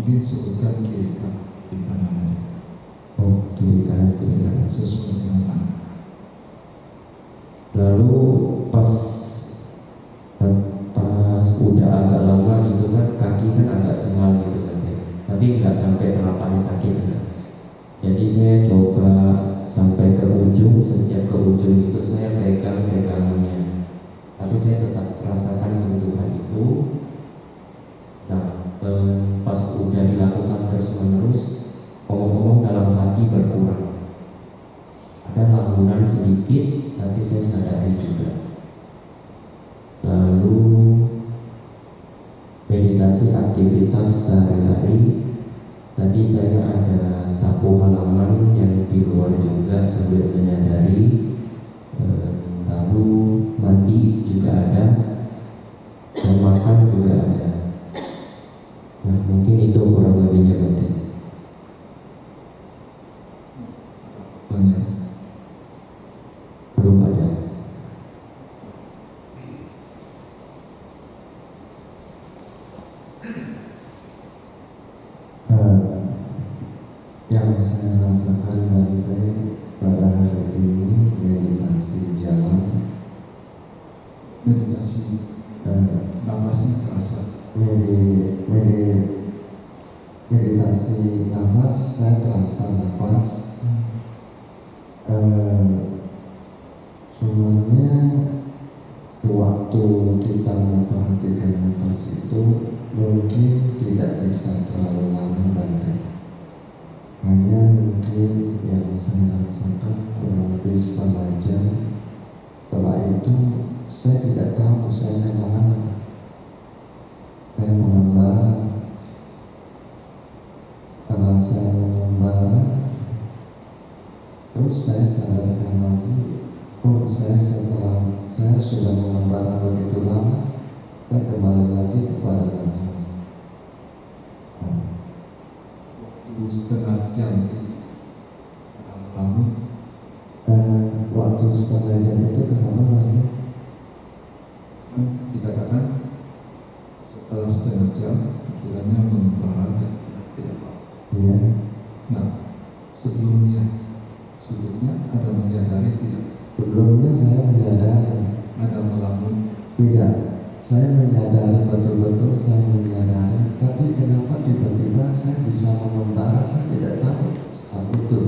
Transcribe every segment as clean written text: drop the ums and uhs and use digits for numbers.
mungkin sebutkan kiri kanan aja. Oh, kiri kanan Sesuai dengan tangan. Lalu pas udah agak lama gitu kan, kaki kan agak sengal gitu kan, tapi nggak sampai telapaknya sakit kan. Jadi saya coba sampai ke ujung, setiap ke ujung itu saya pegang pegangannya, tapi saya tetap merasakan sentuhan itu. Nah, pas udah dilakukan terus menerus, ngomong-ngomong dalam hati berkurang, ada lamunan sedikit, tapi saya sadari juga. Lalu meditasi aktivitas sehari-hari, tadi saya ada sapu halaman yang di luar juga sambil menyadari. Lalu mandi juga ada, dan makan juga ada. Nah, mungkin itu kurang lebihnya Bante. Banyak. Belum ada. Yang saya rasakan Bante pada hari ini meditasi jalan, Meditasi napasnya terasa. Meditasi nafas, saya terasa nafas. Sebenarnya sewaktu kita memperhatikan nafas itu mungkin tidak bisa terlalu lama Bante. Hanya mungkin yang saya rasakan kurang lebih setengah jam. Setelah itu saya tidak tahu saya kemana. Saya mengembara. Setelah saya mengembara, terus saya sadarkan lagi, oh saya sudah mengembara begitu lama, saya kembali lagi kepada nafas. Setengah jam kamu Waktu setengah jam itu kenapa Bante? dikatakan setelah setengah jam kiranya mengembara dan tidak apa. Iya. Nah, sebelumnya ada menyadari tidak? Sebelumnya saya menyadari. Ada melamun? Tidak. Saya menyadari betul-betul, saya menyadari. Tapi kenapa tiba-tiba saya bisa mengembara? Saya tidak tahu saat itu.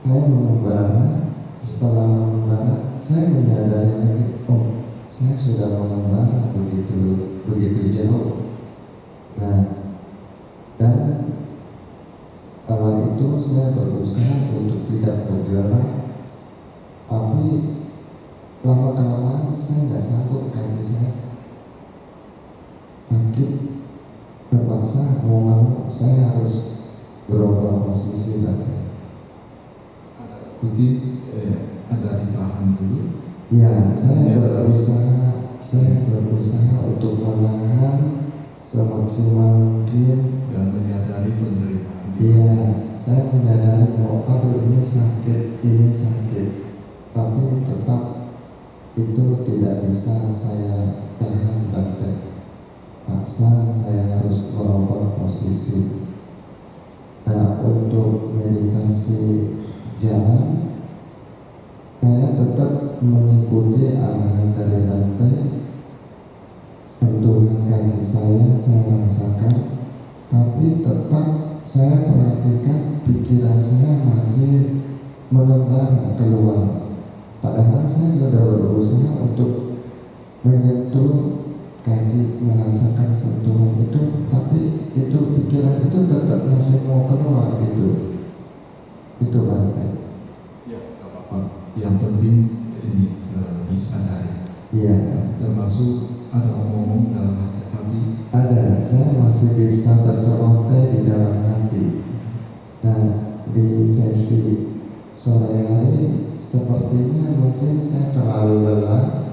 Saya mengembara. Setelah mengembara, saya menyadari lagi. Oh, saya sudah mengembara begitu jauh. Nah, dan setelah itu saya berusaha untuk tidak bergerak, tapi lama-kelamaan saya nggak sanggup, kaki saya sakit, terpaksa mau saya harus berubah posisi Bante. Jadi ada ditahan dulu. Ya, saya berusaha untuk menahan semaksimal mungkin Dan menyadari penderitaan. Iya, saya menyadari bahwa aduh ini sakit, tapi tetap itu tidak bisa saya tahan Bante. Paksa saya harus merubah posisi. Nah, untuk meditasi jalan, saya tetap mengikuti arahan dari Bante. Sentuhan kaki saya rasakan, tapi tetap saya perhatikan pikiran saya masih mengembara keluar. Padahal saya sudah berusaha untuk menyentuh kaki, merasakan sentuhan itu, tapi itu pikiran itu tetap masih mau keluar gitu. Itu Bante. Ya, nggak apa-apa. Yang penting ini disadari. Iya. Termasuk ada ngomong dalam hati. Ada, saya masih bisa terceloteh di dalam hati. Nah, di sesi sore hari sepertinya mungkin saya terlalu lelah.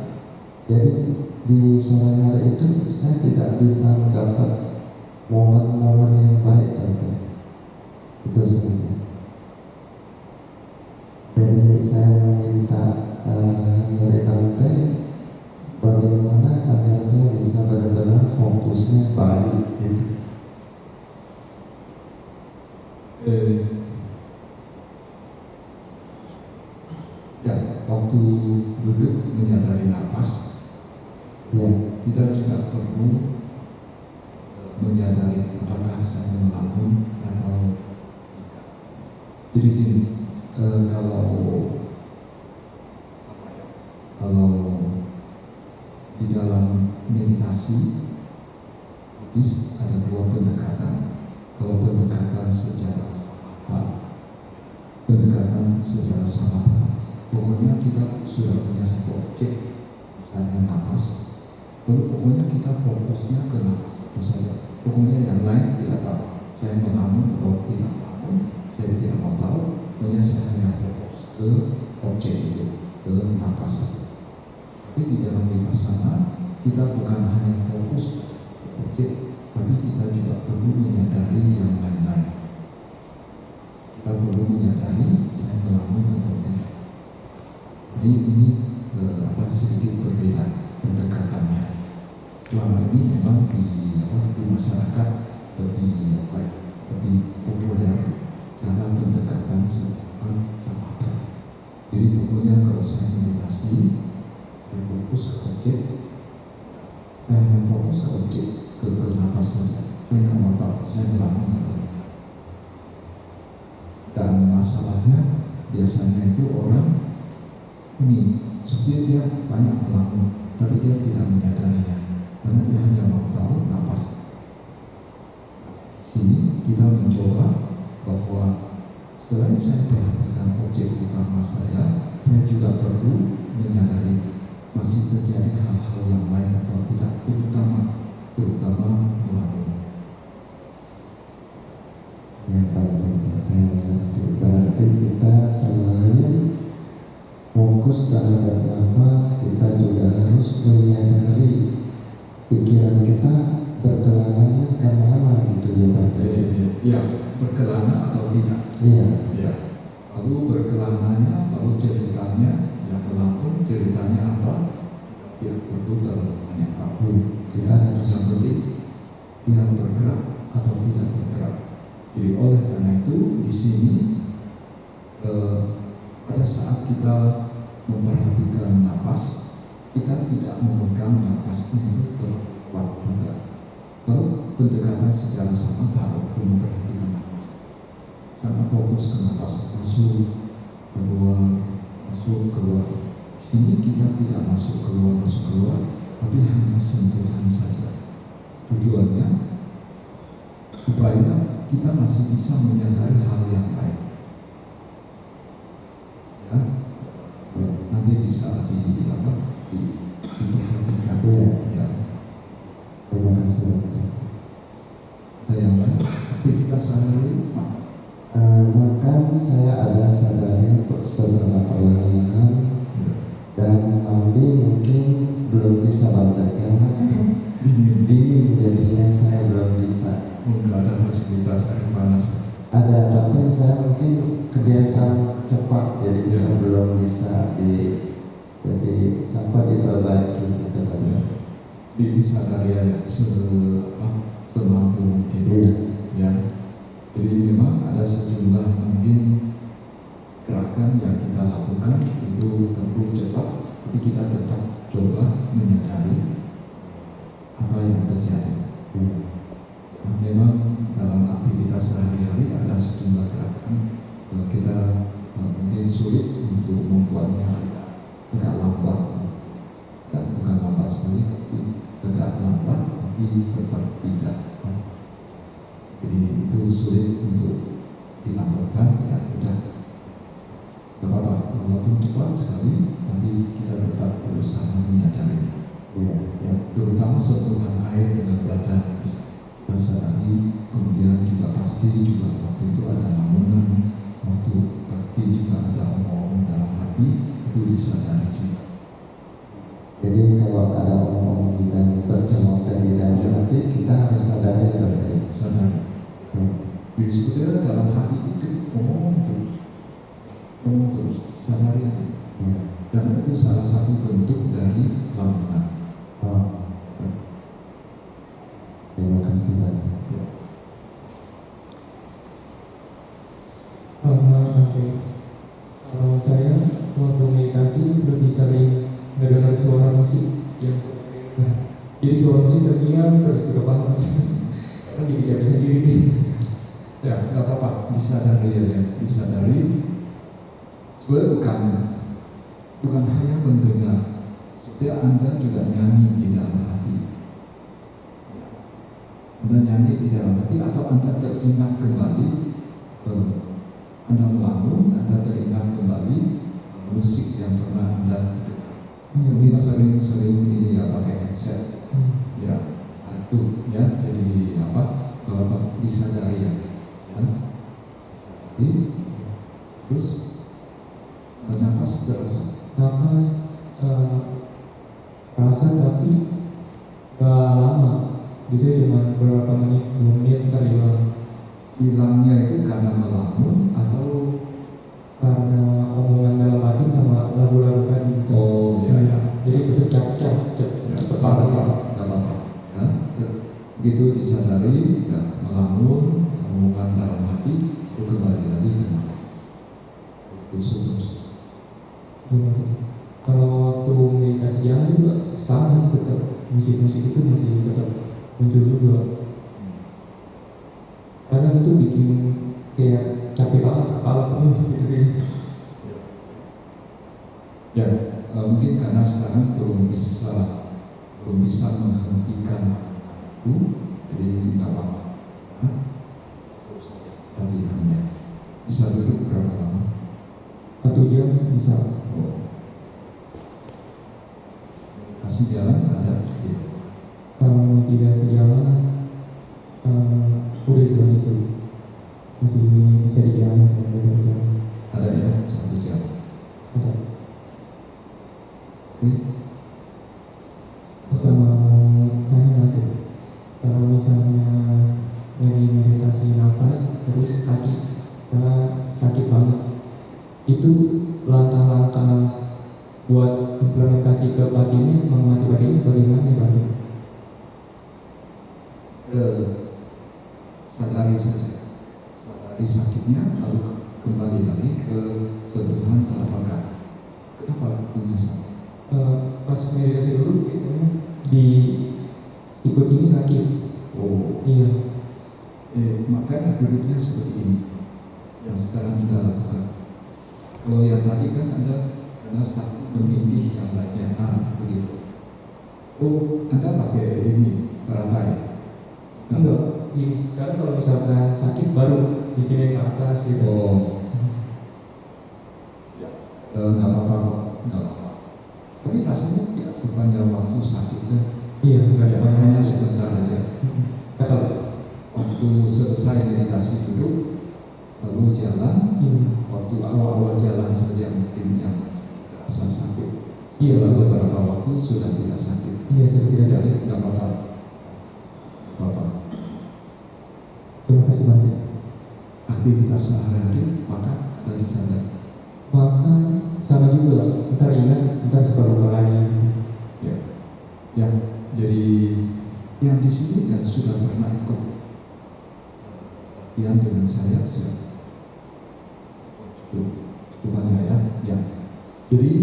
Jadi di sore hari itu saya tidak bisa mendapat momen-momen yang baik Bante. Itu saja. Jadi saya meminta dari Bante bagaimana agar saya bisa benar-benar fokusnya baik gitu. Eh, ya, waktu duduk menyadari napas, Ya, kita juga perlu menyadari apakah saya melamun atau jadi gini, kalau di dalam meditasi Buddhis ada dua pendekatan. Kalau pendekatan secara samatha, pokoknya kita sudah punya satu objek, misalnya napas, lalu pokoknya kita fokusnya ke napas itu saja. Pokoknya yang lain tidak tahu. Saya melamun atau tidak melamun, saya tidak mau tahu. Pokoknya saya hanya fokus ke objek itu, ke napas. Tapi di dalam vipassana kita bukan hanya fokus ke objek, tapi kita juga perlu menyadari yang lain-lain. Kita perlu menyadari saya melamun atau tidak. Jadi ini sedikit berbeda pendekatannya. Selama ini memang di masyarakat lebih populer cara pendekatan samatha. Jadi pokoknya kalau saya meditasi, saya fokus ke objek, saya hanya fokus ke objek, ke napas saja. Saya nggak mau tahu saya melamun atau tidak. Dan masalahnya biasanya itu orang ini seperti dia banyak melamun, tapi dia tidak menyadarinya karena dia hanya mau tahu napas. Sini kita mencoba bahwa selain saya perhatikan objek utama saya juga perlu menyadari masih terjadi hal-hal yang lain atau tidak, terutama melamun. ya penting saya mengerti. Berarti kita selain fokus terhadap nafas, kita juga harus menyadari pikiran kita berkelangannya sekarang gitu ya Pak. Ya, berkelana atau tidak. Iya. Ya. Lalu berkelananya, lalu ceritanya, yang melamun ceritanya apa? Ya, perlu banyak tahu. Kita harus Yang penting yang bergerak atau tidak bergerak. Jadi oleh karena itu di sini pada saat kita memperhatikan napas, kita tidak memegang napas itu kuat juga. Kalau pendekatan secara samatha memperhatikan napas, sangat fokus ke napas, masuk keluar, masuk keluar. Sini kita tidak masuk keluar, tapi hanya sentuhan saja. Tujuannya supaya kita masih bisa menyadari hal yang lain. Ya, nanti bisa diperhatikan. Ya. Terima kasih. Ada yang lain? Aktivitas sehari-hari? Makan saya ada sadari untuk secara perlahan, dan mandi mungkin belum bisa banget karena dingin jadinya saya belum bisa. Nggak ada fasilitas air panas. Ada, tapi saya mungkin kebiasaan cepat jadi belum bisa diperbaiki gitu banyak. Disadari ya semampu mungkin. Ya. Jadi memang ada sejumlah mungkin gerakan yang kita lakukan itu perlu cepat, tapi kita tetap coba menyadari apa yang terjadi. Memang dalam aktivitas sehari-hari ada sejumlah gerakan kita mungkin sulit untuk membuatnya agak lambat, dan bukan lambat sekali, tapi agak lambat tapi tetap tidak. Jadi itu sulit untuk dilakukan, ya udah gak apa-apa, walaupun cepat sekali, tapi kita tetap berusaha menyadari. Ya, terutama sentuhan air dengan badan kita sadari, kemudian juga pasti juga waktu itu ada lamunan, waktu pasti juga ada omong-omong dalam hati, itu disadari juga. Jadi kalau ada omong-omong dan bercerita di dalam hati, kita harus sadari berarti. Sadari. Jadi sebetulnya dalam hati itu ngomong terus, sadari aja. Dan itu salah satu bentuk dari lamunan. Terima kasih Pak. saya waktu meditasi lebih sering mendengar suara musik yang jadi suara musik terdiam terus tidak paham. Karena jadi capek sendiri nih. Ya, nggak apa-apa, disadari aja, disadari. Sebenarnya bukan hanya mendengar, sebenarnya Anda juga nyanyi di dalam hati. Anda nyanyi di dalam hati atau Anda teringat kembali, Anda melamun, Anda teringat kembali musik yang pernah Anda dengar. Mungkin sering-sering ini ya pakai headset, ya, itu ya, jadi apa? Kalau disadari ya. Terus nafas terasa, Nafas terasa tapi gak lama, biasanya cuma beberapa menit, 2 menit ntar hilang. hilangnya itu karena melamun atau Karena omongan dalam hati sama lagu-lagu tadi gitu. oh ya ya, Jadi cepet nggak apa-apa, ya, begitu disadari, ya, melamun, omongan dalam hati, itu kembali lagi ke nafas. Terus. Kalau waktu meditasi jalan juga sama sih, tetap musik-musik itu masih tetap muncul juga. Karena itu bikin kayak capek banget kepala penuh gitu kayaknya. Ya, mungkin karena sekarang belum bisa menghentikan itu, jadi nggak apa-apa. Terus saja latihannya. Bisa duduk berapa lama? 1 jam bisa. Kasih jalan ada gitu. Kalau tidak sejalan, udah itu aja sih. Masih bisa dijalankan, bisa berjalan. Ada ya 1 jam. Ada. Oke. Sama tanya nanti, kalau misalnya dari meditasi nafas terus kaki, karena sakit banget, itu langkah-langkah buat implementasi ke batinnya, mengamati batinnya bagaimana ya batin? Sadari saja, sadari sakitnya, lalu kembali lagi ke sentuhan telapak kaki. Kenapa punya sakit? Pas meditasi dulu biasanya di sikut sini sakit. Oh, Iya. makanya duduknya seperti ini yang sekarang kita lakukan. Kalau yang tadi kan Anda karena satu memilih yang lainnya, begitu. Oh, Anda pakai ini teratai? Enggak. Karena kalau misalkan sakit baru dikirim ke atas gitu. Oh, ya, nggak apa-apa kok, nggak apa-apa. Tapi rasanya ya sepanjang waktu sakitnya, Iya, nggak hanya sebentar aja. Kalau Waktu selesai meditasi dulu, lalu jalan. Waktu awal-awal jalan saja mungkin yang rasa sakit. Iya, Lalu beberapa waktu sudah tidak sakit. iya saya tidak sakit. Jadi nggak apa-apa. Apa-apa. Terima kasih banyak. Aktivitas sehari-hari maka dari sana. Maka sama juga, ntar ingat, ntar suka lupa lagi. Ya, ya. Jadi yang di sini kan sudah pernah ikut yang dengan saya banyak ya. Jadi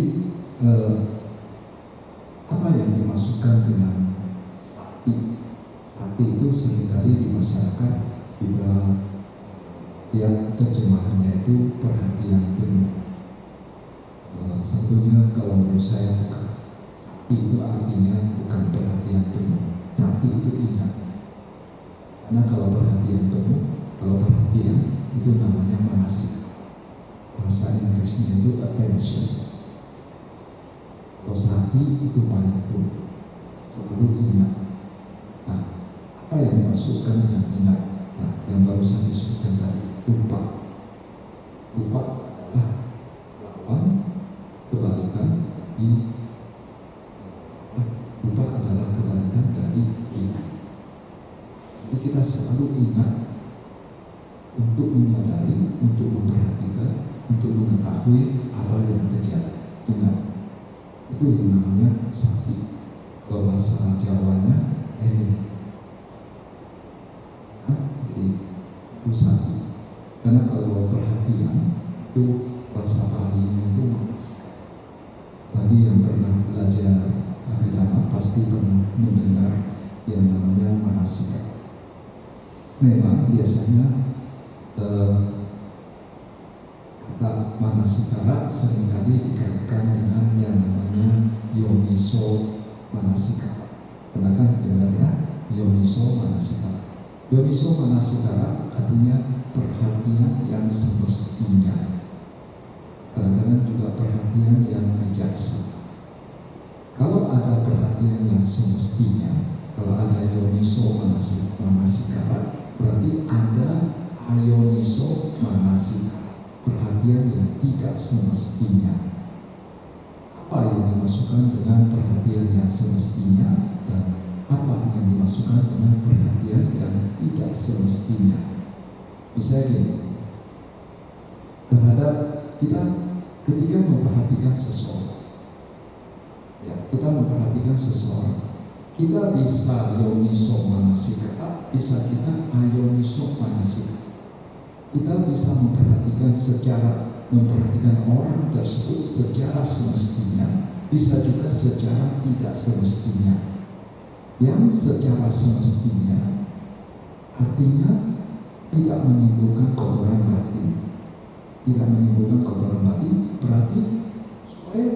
apa yang dimasukkan dengan sakti? Sakti itu seringkali di masyarakat kita yang terjemahannya itu perhatian penuh. Tentunya kalau menurut saya bukan. Sakti itu artinya bukan perhatian penuh. Sakti itu ingat. Karena kalau perhatian penuh, kalau perhatian itu namanya manasik. Bahasa Inggrisnya itu attention. Kalau sakti itu mindful, selalu ingat. Nah, apa yang dimasukkan yang ingat? Nah, yang baru saya disebutkan tadi, lupa. Lupa adalah lawan kebalikan di lupa adalah kebalikan dari ingat. Jadi kita selalu ingat untuk menyadari, untuk memperhatikan, untuk mengetahui apa yang terjadi. Ingat, itu yang namanya sakti. Kalau bahasa Jawanya ini, jadi itu sakti. Karena kalau perhatian itu bahasa Palinya itu memang biasanya kata manasikara seringkali dikaitkan dengan yang namanya yoniso manasikara. Pernah kan dengar ya? Yoniso manasikara. Yoniso manasikara artinya perhatian yang semestinya. Kadang-kadang juga perhatian yang bijaksana. Kalau ada perhatian yang semestinya, kalau ada yoniso manasikara, berarti ada ayoniso manasikara, perhatian yang tidak semestinya. Apa yang dimasukkan dengan perhatian yang semestinya dan apa yang dimasukkan dengan perhatian yang tidak semestinya? Misalnya gini, terhadap kita ketika memperhatikan seseorang, ya, kita memperhatikan seseorang, kita bisa yoniso manasikara, bisa kita ayoniso manasikara. Kita bisa memperhatikan orang tersebut secara semestinya, bisa juga secara tidak semestinya. Yang secara semestinya artinya tidak menimbulkan kotoran batin. Tidak menimbulkan kotoran batin berarti supaya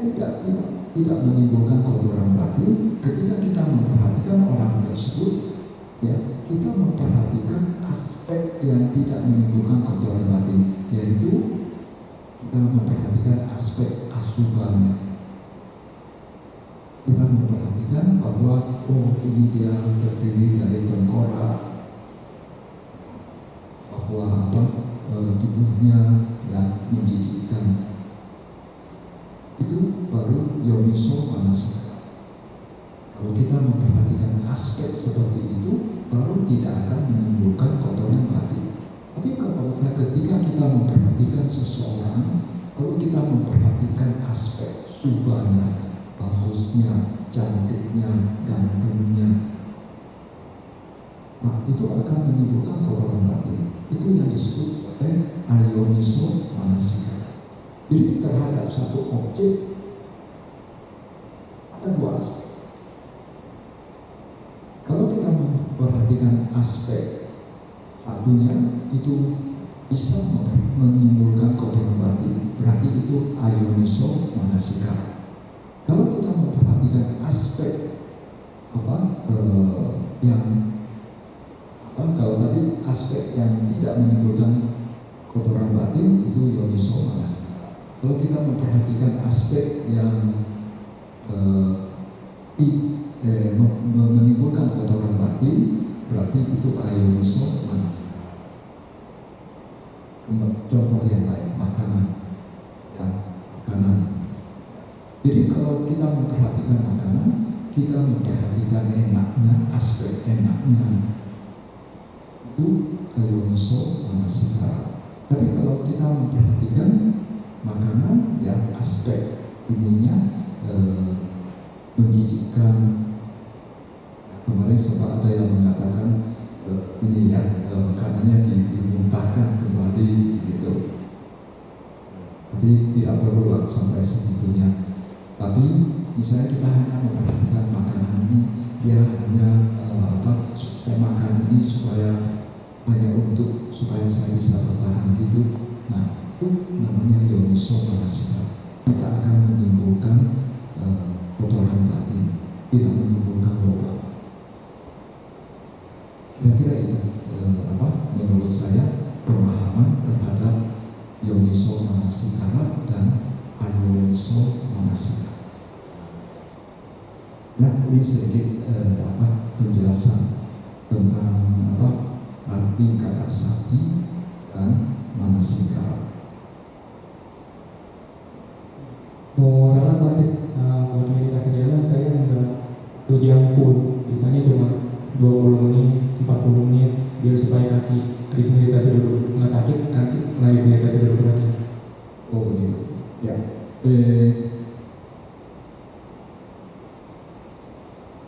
tidak menimbulkan kotoran batin, ketika kita memperhatikan orang tersebut, ya, kita memperhatikan aspek yang tidak menimbulkan kotoran batin, yaitu kita memperhatikan aspek asubannya. Kita memperhatikan bahwa ini dia terdiri dari tengkorak, bahwa tubuhnya yang menjijikkan. Itu baru yoniso manasikara. Kalau kita memperhatikan aspek seperti itu, baru tidak akan menimbulkan kotoran batin. Tapi kalau ketika kita memperhatikan seseorang, lalu kita memperhatikan aspek subanya, bagusnya, cantiknya, gantengnya, nah itu akan menimbulkan kotoran batin. Itu yang disebut sebagai ayoniso manasikara. Jadi terhadap satu objek ada dua aspek. Kalau kita memperhatikan aspek satunya, itu bisa menimbulkan kotoran batin, berarti itu ayoniso manasikara. Kalau kita memperhatikan aspek kalau tadi aspek yang tidak menimbulkan kotoran batin, itu yoniso manasikara. Kalau kita memperhatikan aspek yang menimbulkan kotoran batin, berarti itu ayoniso manasikara. Contoh yang lain, makanan. Ya, makanan. Jadi kalau kita memperhatikan makanan, kita memperhatikan enaknya, aspek enaknya, itu ayoniso manasikara. Tapi kalau kita memperhatikan makanan, ya aspek ininya menjijikkan. Kemarin sempat ada yang mengatakan ini ya makanannya dimuntahkan kembali gitu. Tapi tidak perlu lah sampai segitunya. Tapi misalnya kita hanya memperhatikan makanan ini, dia hanya supaya makan ini supaya saya bisa bertahan hidup. Nah, itu namanya yoniso manasikara. Tidak akan menimbulkan kotoran batin, tidak menimbulkan lubang. Kira-kira itu menurut saya pemahaman terhadap yoniso manasikara dan ayoniso manasikara. Ya, ini sedikit penjelasan tentang arti kata sati dan manasikara. Mau ralat batik buat meditasi jalan saya enggak 1 jam full, biasanya cuma 20 menit, 40 menit, biar supaya kaki habis meditasi dulu nggak sakit, nanti lanjut meditasi dulu lagi. Oh begitu. Ya.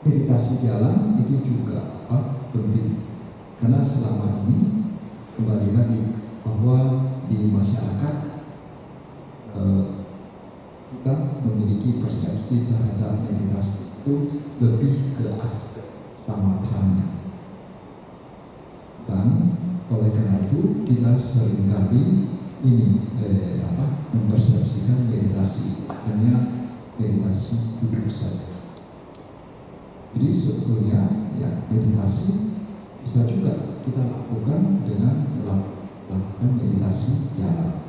Meditasi jalan itu juga penting, karena selama ini kembali lagi bahwa di masyarakat kita memiliki persepsi terhadap meditasi itu lebih ke aspek samatanya, dan kita seringkali ini mempersepsikan meditasi hanya meditasi duduk saja. Jadi sebetulnya ya meditasi bisa juga kita lakukan dengan melakukan meditasi jalan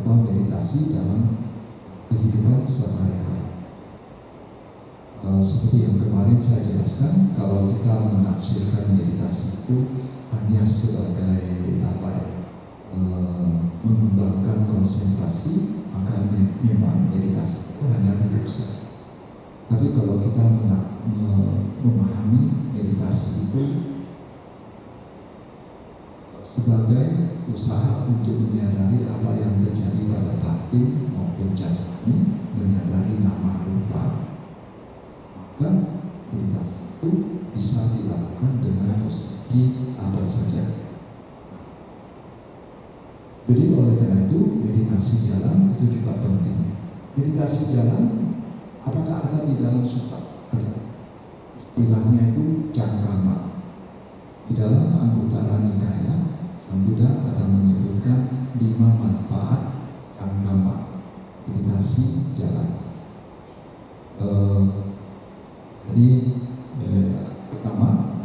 atau meditasi dalam kehidupan sehari-hari. Seperti yang kemarin saya jelaskan, kalau kita menafsirkan meditasi itu hanya sebagai mengembangkan konsentrasi, maka memang meditasi itu hanya duduk saja. Tapi kalau kita memahami meditasi itu sebagai usaha untuk menyadari apa yang terjadi pada batin maupun jasmani, menyadari nama rupa, maka meditasi itu bisa dilakukan dengan posisi apa saja. Jadi oleh karena itu meditasi jalan itu juga penting. Meditasi jalan apakah ada di dalam sutta? Ada. Istilahnya itu cangkama. Di dalam Anguttara Nikaya, Sang Buddha akan menyebutkan 5 manfaat cangkama meditasi jalan. Jadi pertama,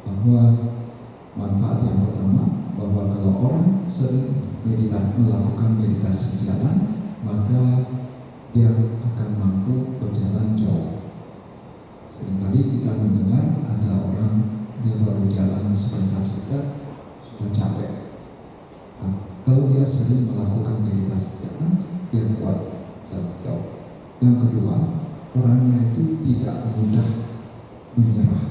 bahwa manfaat yang pertama bahwa kalau orang sering melakukan meditasi jalan, maka dia akan mampu berjalan jauh. Seringkali kita mendengar ada orang dia baru jalan sebentar saja sudah capek. Nah, kalau dia sering melakukan meditasi jalan, dia kuat jalan jauh. Yang kedua, orangnya itu tidak mudah menyerah.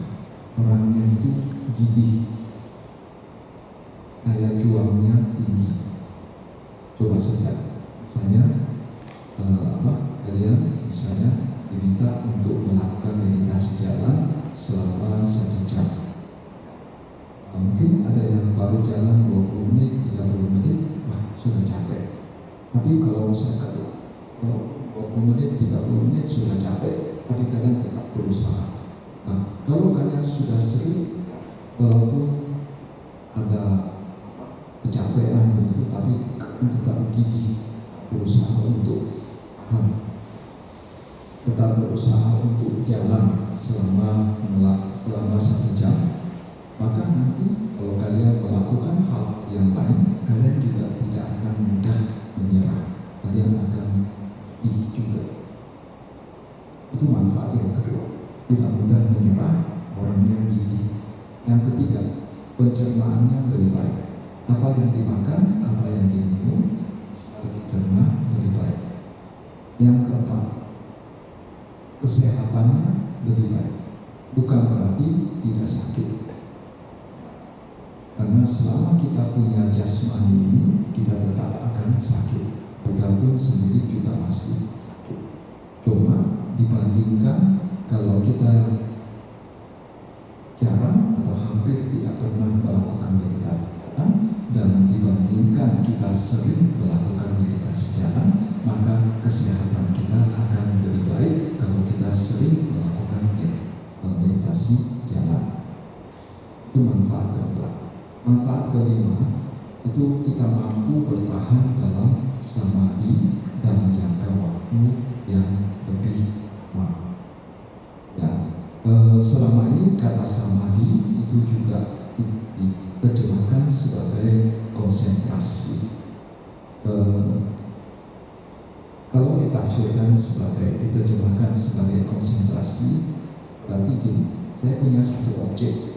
Orangnya itu gigih, daya juangnya tinggi. Coba saja, misalnya kalian misalnya diminta untuk melakukan meditasi jalan selama 1 jam. Mungkin ada yang baru jalan 20 menit, 30 menit, wah sudah capek. Tapi kalau misalkan 20 menit, 30 menit sudah capek, tapi kalian tetap berusaha. Nah, kalau kalian sudah sering, walaupun ada kecapean begitu, tapi tetap gigih berusaha untuk jalan selama 1 jam, maka nanti kalau kalian melakukan hal yang lain, kalian juga tidak akan mudah menyerah. Kalian akan juga. Itu manfaat yang kedua. Tidak mudah menyerah, orangnya gigih. Yang ketiga, pencernaannya lebih baik. Apa yang dimakan, apa yang diminum bisa dicerna lebih baik. Yang keempat, kesehatannya lebih baik. Bukan berarti tidak sakit. Karena selama kita punya jasmani ini, kita tetap akan sakit. Buddha pun sendiri juga masih sakit. Cuma dibandingkan kalau kita jarang atau hampir tidak pernah melakukan meditasi jalan, dan dibandingkan kita sering melakukan meditasi jalan, maka kesehatan kita akan lebih baik kalau kita sering melakukan meditasi jalan. Itu manfaat keempat. Manfaat kelima, itu kita mampu bertahan dalam samadhi dalam jangka waktu yang lebih lama. Ya, selama ini kata samadhi itu juga diterjemahkan sebagai konsentrasi. Kalau ditafsirkan diterjemahkan sebagai konsentrasi, berarti gini, saya punya satu objek,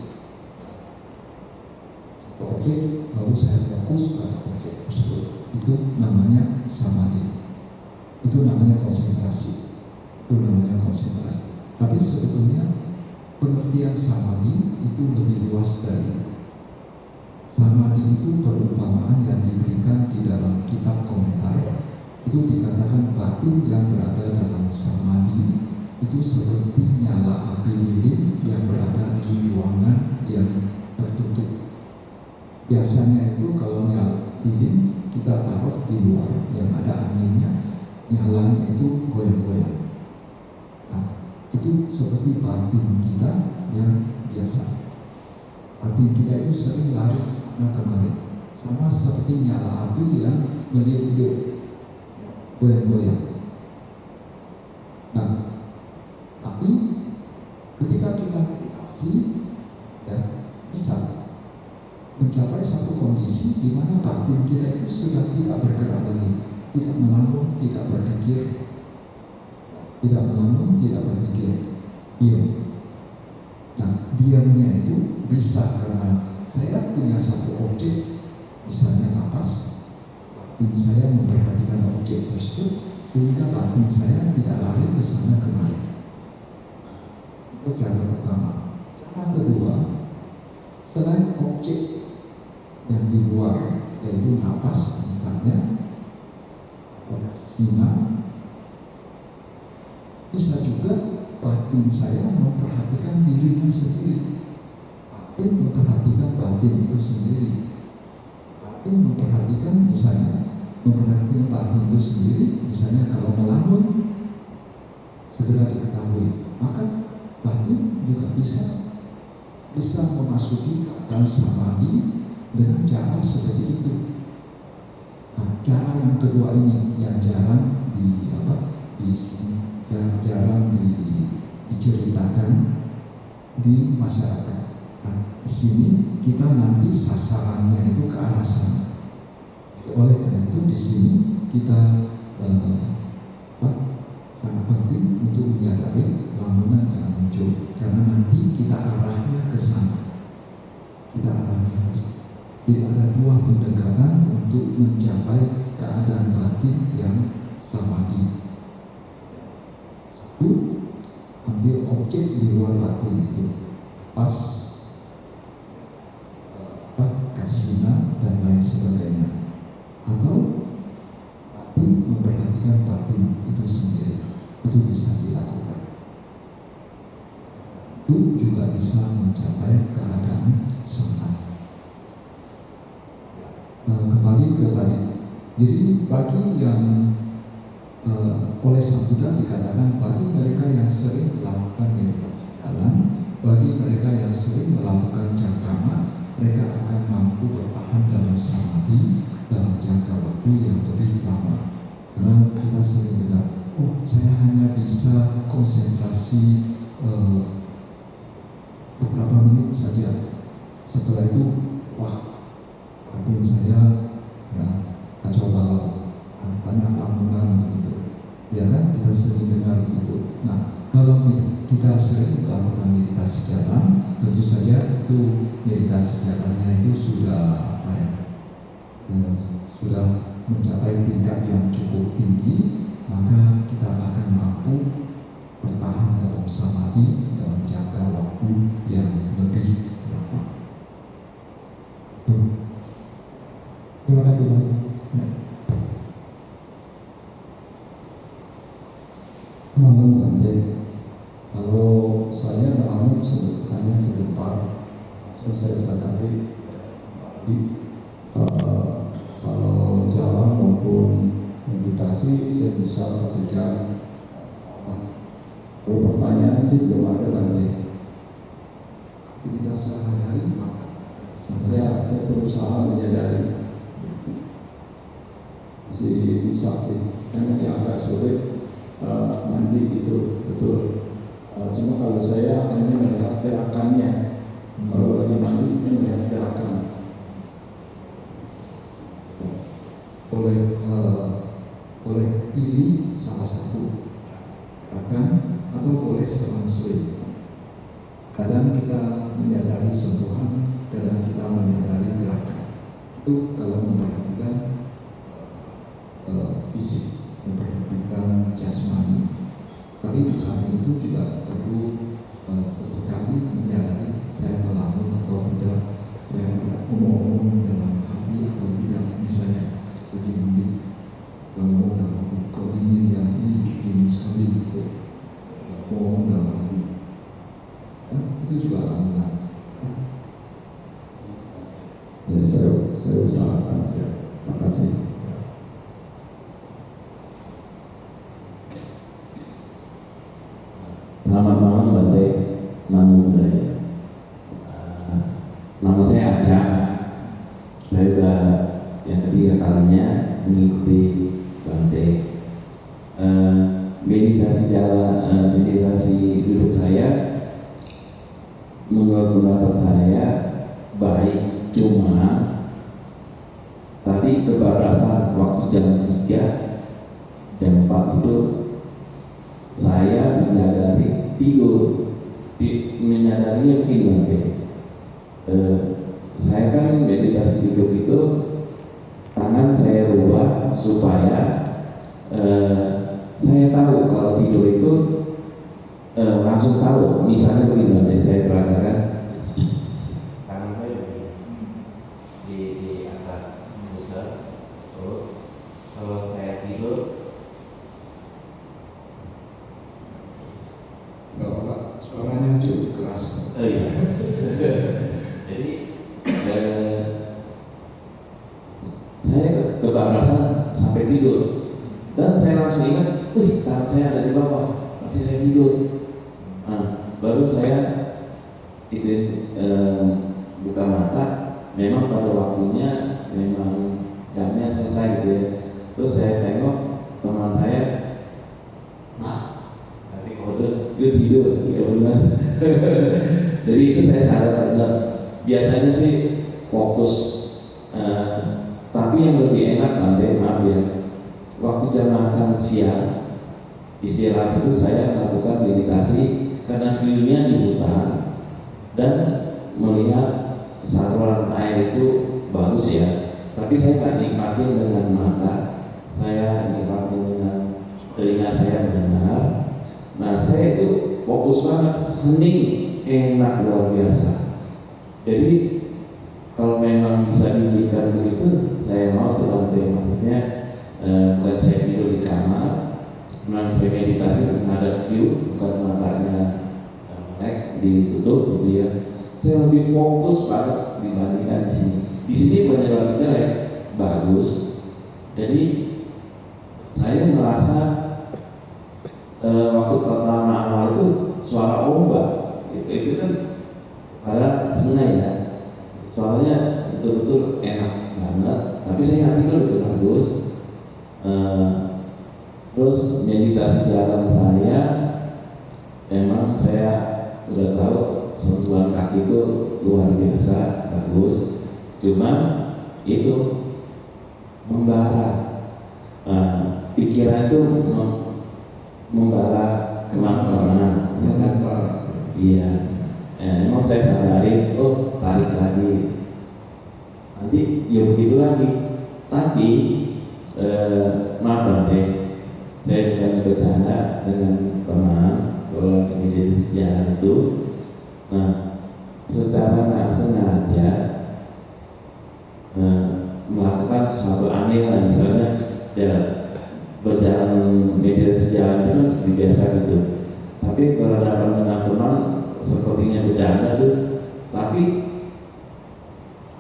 lalu saya fokus pada objek tersebut. Itu namanya samadhi. Itu namanya konsentrasi. Tapi sebetulnya pengertian samadhi itu lebih luas dari itu. Samadhi itu perumpamaan yang diberikan di dalam kitab komentar. Itu dikatakan batin yang berada dalam samadhi itu seperti nyala api lilin yang berada di ruangan yang tertutup. Biasanya itu kalau nyala lilin kita taruh di luar yang ada anginnya, nyalanya itu goyang-goyang. Nah, itu seperti batin kita yang biasa. Batin kita itu sering lari sana kemari, sama seperti nyala api yang meliuk-liuk, goyang-goyang. Nah, tapi ketika kita meditasi, ya, bisa mencapai satu kondisi di mana batin kita itu sudah tidak bergerak lagi, tidak melamun, tidak berpikir, diam. Nah, diamnya itu bisa karena saya punya satu objek, misalnya napas, batin saya memperhatikan objek tersebut sehingga batin saya tidak lari ke sana kemari. Itu cara pertama. Cara kedua, selain objek yang di luar, yaitu napas misalnya, sinar, bisa juga batin saya memperhatikan dirinya sendiri. Batin memperhatikan batin itu sendiri. Batin memperhatikan memperhatikan batin itu sendiri. Misalnya kalau melamun, segera diketahui. Maka batin juga bisa memasuki keadaan samadhi dengan cara seperti itu. Nah, cara yang kedua ini yang jarang diceritakan di masyarakat. Nah, di sini kita nanti sasarannya itu ke arah sana. Oleh karena itu di sini kita sangat penting untuk menyadari lamunan yang muncul, karena nanti kita arahnya ke sana. Tidak ada dua pendekatan untuk mencapai keadaan batin yang samadhi. Satu, ambil objek di luar batin itu, pas, kasina dan lain sebagainya, atau batin memperhatikan batin itu sendiri. Itu bisa dilakukan. Itu juga bisa mencapai keadaan samadhi. Kembali ke tadi. Jadi bagi yang oleh Sang Buddha dikatakan, bagi mereka yang sering melakukan meditasi jalan, bagi mereka yang sering melakukan cakama, mereka akan mampu bertahan dalam samadhi dalam jangka waktu yang lebih lama. Karena kita sering dengar, saya hanya bisa konsentrasi beberapa menit saja. Setelah itu, batin saya kacau balau, banyak lamunan begitu. Ya kan, kita sering dengar begitu. Nah, kalau kita sering melakukan meditasi jalan, tentu saja itu meditasi jalannya itu sudah mencapai tingkat yang cukup tinggi, maka kita akan mampu bertahan dalam samadhi dalam jangka waktu yang lebih lama. Terima kasih Pak. Melamun Bante, kalau saya melamun hanya sebentar, saya sadari kalau jalan maupun meditasi saya bisa 1 jam. Kalau pertanyaan sih belum ada Bante. Kita sehari-hari saya berusaha menyadari, masih bisa sih. Yang agak sulit mandi itu betul. Cuma kalau saya hanya melihat gerakannya, kalau lagi mandi saya melihat gerakan. Boleh pilih salah satu gerakan atau boleh selang-seling. Kadang kita menyadari sentuhan, kadang kita menyadari gerakan. Itu kalau memperhatikan fisik, memperhatikan jasmani. Tapi di samping itu juga perlu sesekali menyadari saya melamun atau tidak, saya ngomong dalam hati atau tidak. Misalnya begini, ngomong dalam hati, kok ini ya ini sekali gitu, ngomong dalam hati, itu juga lamunan. Ya saya usahakan. Ya, makasih. Selamat malam Bante, Namo Buddhaya. Nama saya Aca. Saya sudah perjalanannya mengikuti Bante. Meditasi duduk saya menurut pendapat saya baik, cuma tadi kebablasan waktu jam 3 jam 4 itu saya menyadari tidur, menyadarinya begini Bante. Saya kan meditasi duduk itu tangan saya rubah supaya saya tahu kalau tidur itu langsung tahu. Misalnya begini Bante, saya peragakan tangan saya begini di atas pusat. Terus kalau saya tidur, Kalau Pak, suaranya cukup keras. iya. Jadi saya kebablasan sampai tidur dan saya langsung ingat, tangan saya ada di bawah, pasti saya tidur. Nah, baru saya itu buka mata, memang pada waktunya memang jamnya selesai gitu ya. Terus saya tengok teman saya, kasih kode, yuk tidur, ya benar. Jadi itu saya sadar benar. Biasanya sih fokus, tapi yang lebih enak Bante, maaf ya, waktu jam makan siang istirahat itu saya melakukan meditasi karena view-nya di hutan dan melihat saluran air itu bagus ya. Tapi saya nggak nikmatin dengan mata, saya nikmatin dengan telinga saya mendengar. Nah, saya itu fokus banget, hening, enak luar biasa. Jadi kalau memang bisa diberikan begitu, saya mau tuh Bante. Maksudnya bukan saya tidur di kamar, memang saya meditasi menghadap view, bukan matanya melek ditutup gitu ya. Saya lebih fokus banget dibandingkan di sini. Di sini penyelam kita ya bagus. Jadi saya merasa waktu pertama awal itu suara ombak itu kan pada sungai ya, suaranya betul-betul enak banget. Tapi saya nggak tidur, itu bagus. Terus meditasi jalan saya, memang saya udah tahu sentuhan kaki itu luar biasa bagus. Cuma itu membara, pikiran itu membara kemana-mana, ya kan? Iya. Emang saya sadari, tarik lagi, nanti ya begitu lagi. Tapi maaf Bante, saya bukan bercanda dengan teman kalau lagi menjadi sejarah itu. Nah, secara nggak sengaja melakukan sesuatu aneh lah, misalnya ya berjalan meditasi jalan itu kan seperti biasa gitu. Tapi berhadapan dengan teman sepertinya bercanda tuh, tapi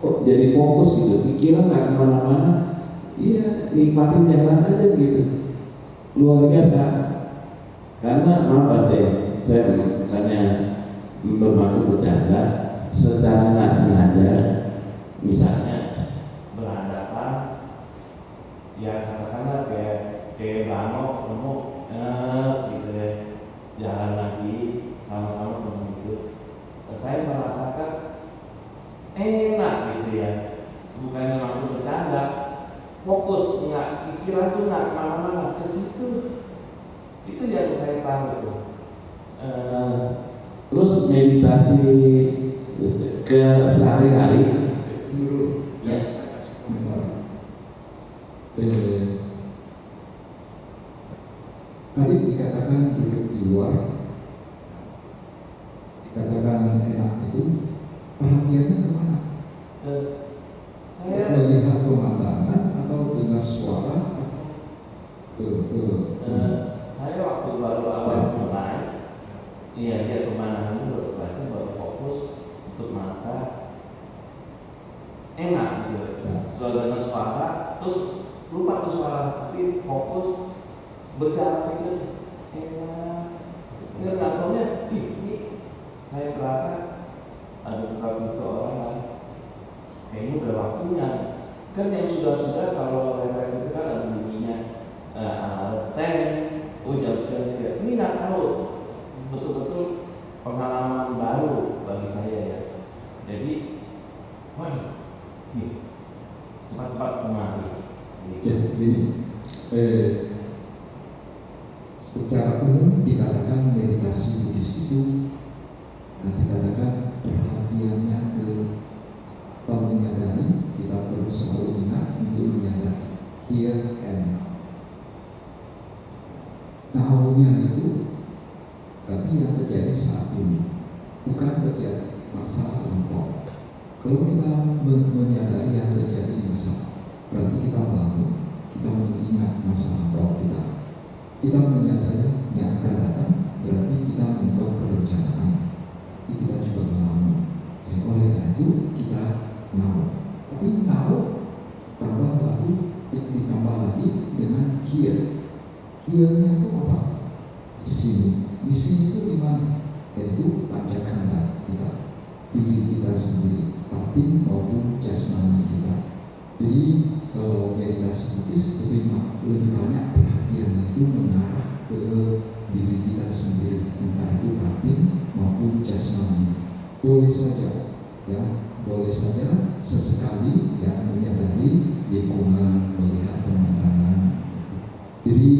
kok jadi fokus gitu, pikiran nggak kemana-mana. Iya, nikmatin jalan aja gitu, luar biasa. Karena maaf Bante, saya bukannya bermaksud bercanda, secara nggak sengaja, misalnya berhadapan, ya katakanlah kayak Bangok ketemu, gitu ya, jalan lagi sama-sama ketemu gitu. Saya merasakan enak gitu ya, bukannya maksud bercanda, fokus nggak, pikiran tuh nggak kemana-mana, ke situ. Itu yang saya tahu tuh. Terus meditasi ke sehari-hari. Dulu ya, saya kasih komentar. Tadi dikatakan duduk di luar, dikatakan enak itu, perhatiannya kemana? Saya Melihat pemandangan atau dengar suara saya waktu baru awal mulai, iya lihat pemandangan dulu, setelah itu baru fokus, tutup mata, enak gitu. Suara dengan suara, terus lupa tuh suara, tapi fokus berjalan gitu, enak. Ini ngantornya, ini saya merasa ada buka pintu orang lain. Kayaknya udah waktunya Kan yang sudah kalau refleks itu kan ada bunyinya jam sekian. Ini nggak tahu, betul-betul pengalaman baru bagi saya ya. Jadi, wah, nih cepat-cepat kemari. Ya, jadi secara umum dikatakan meditasi Buddhis itu dikatakan perhatiannya ke menyadari, kita perlu selalu ingat untuk menyadari here and now-nya itu berarti yang terjadi saat ini, bukan terjadi masalah lampau. Kalau kita menyadari yang terjadi di masa, berarti kita melamun, kita mengingat masa lampau kita. Kita menyadari yang akan datang, berarti kita membuat perencanaan. Kita juga melamun. Oleh karena itu kita now. Tapi now tambah lagi, ditambah lagi dengan here. Here-nya itu apa? Di sini. Di sini itu di mana? Yaitu pancakhanda kita, diri kita sendiri, batin maupun jasmani kita. Jadi kalau meditasi Buddhis lebih banyak perhatiannya itu mengarah ke diri kita sendiri, entah itu batin maupun jasmani. Boleh saja, ya, boleh saja sesekali yang menyadari lingkungan, melihat pemandangan. Jadi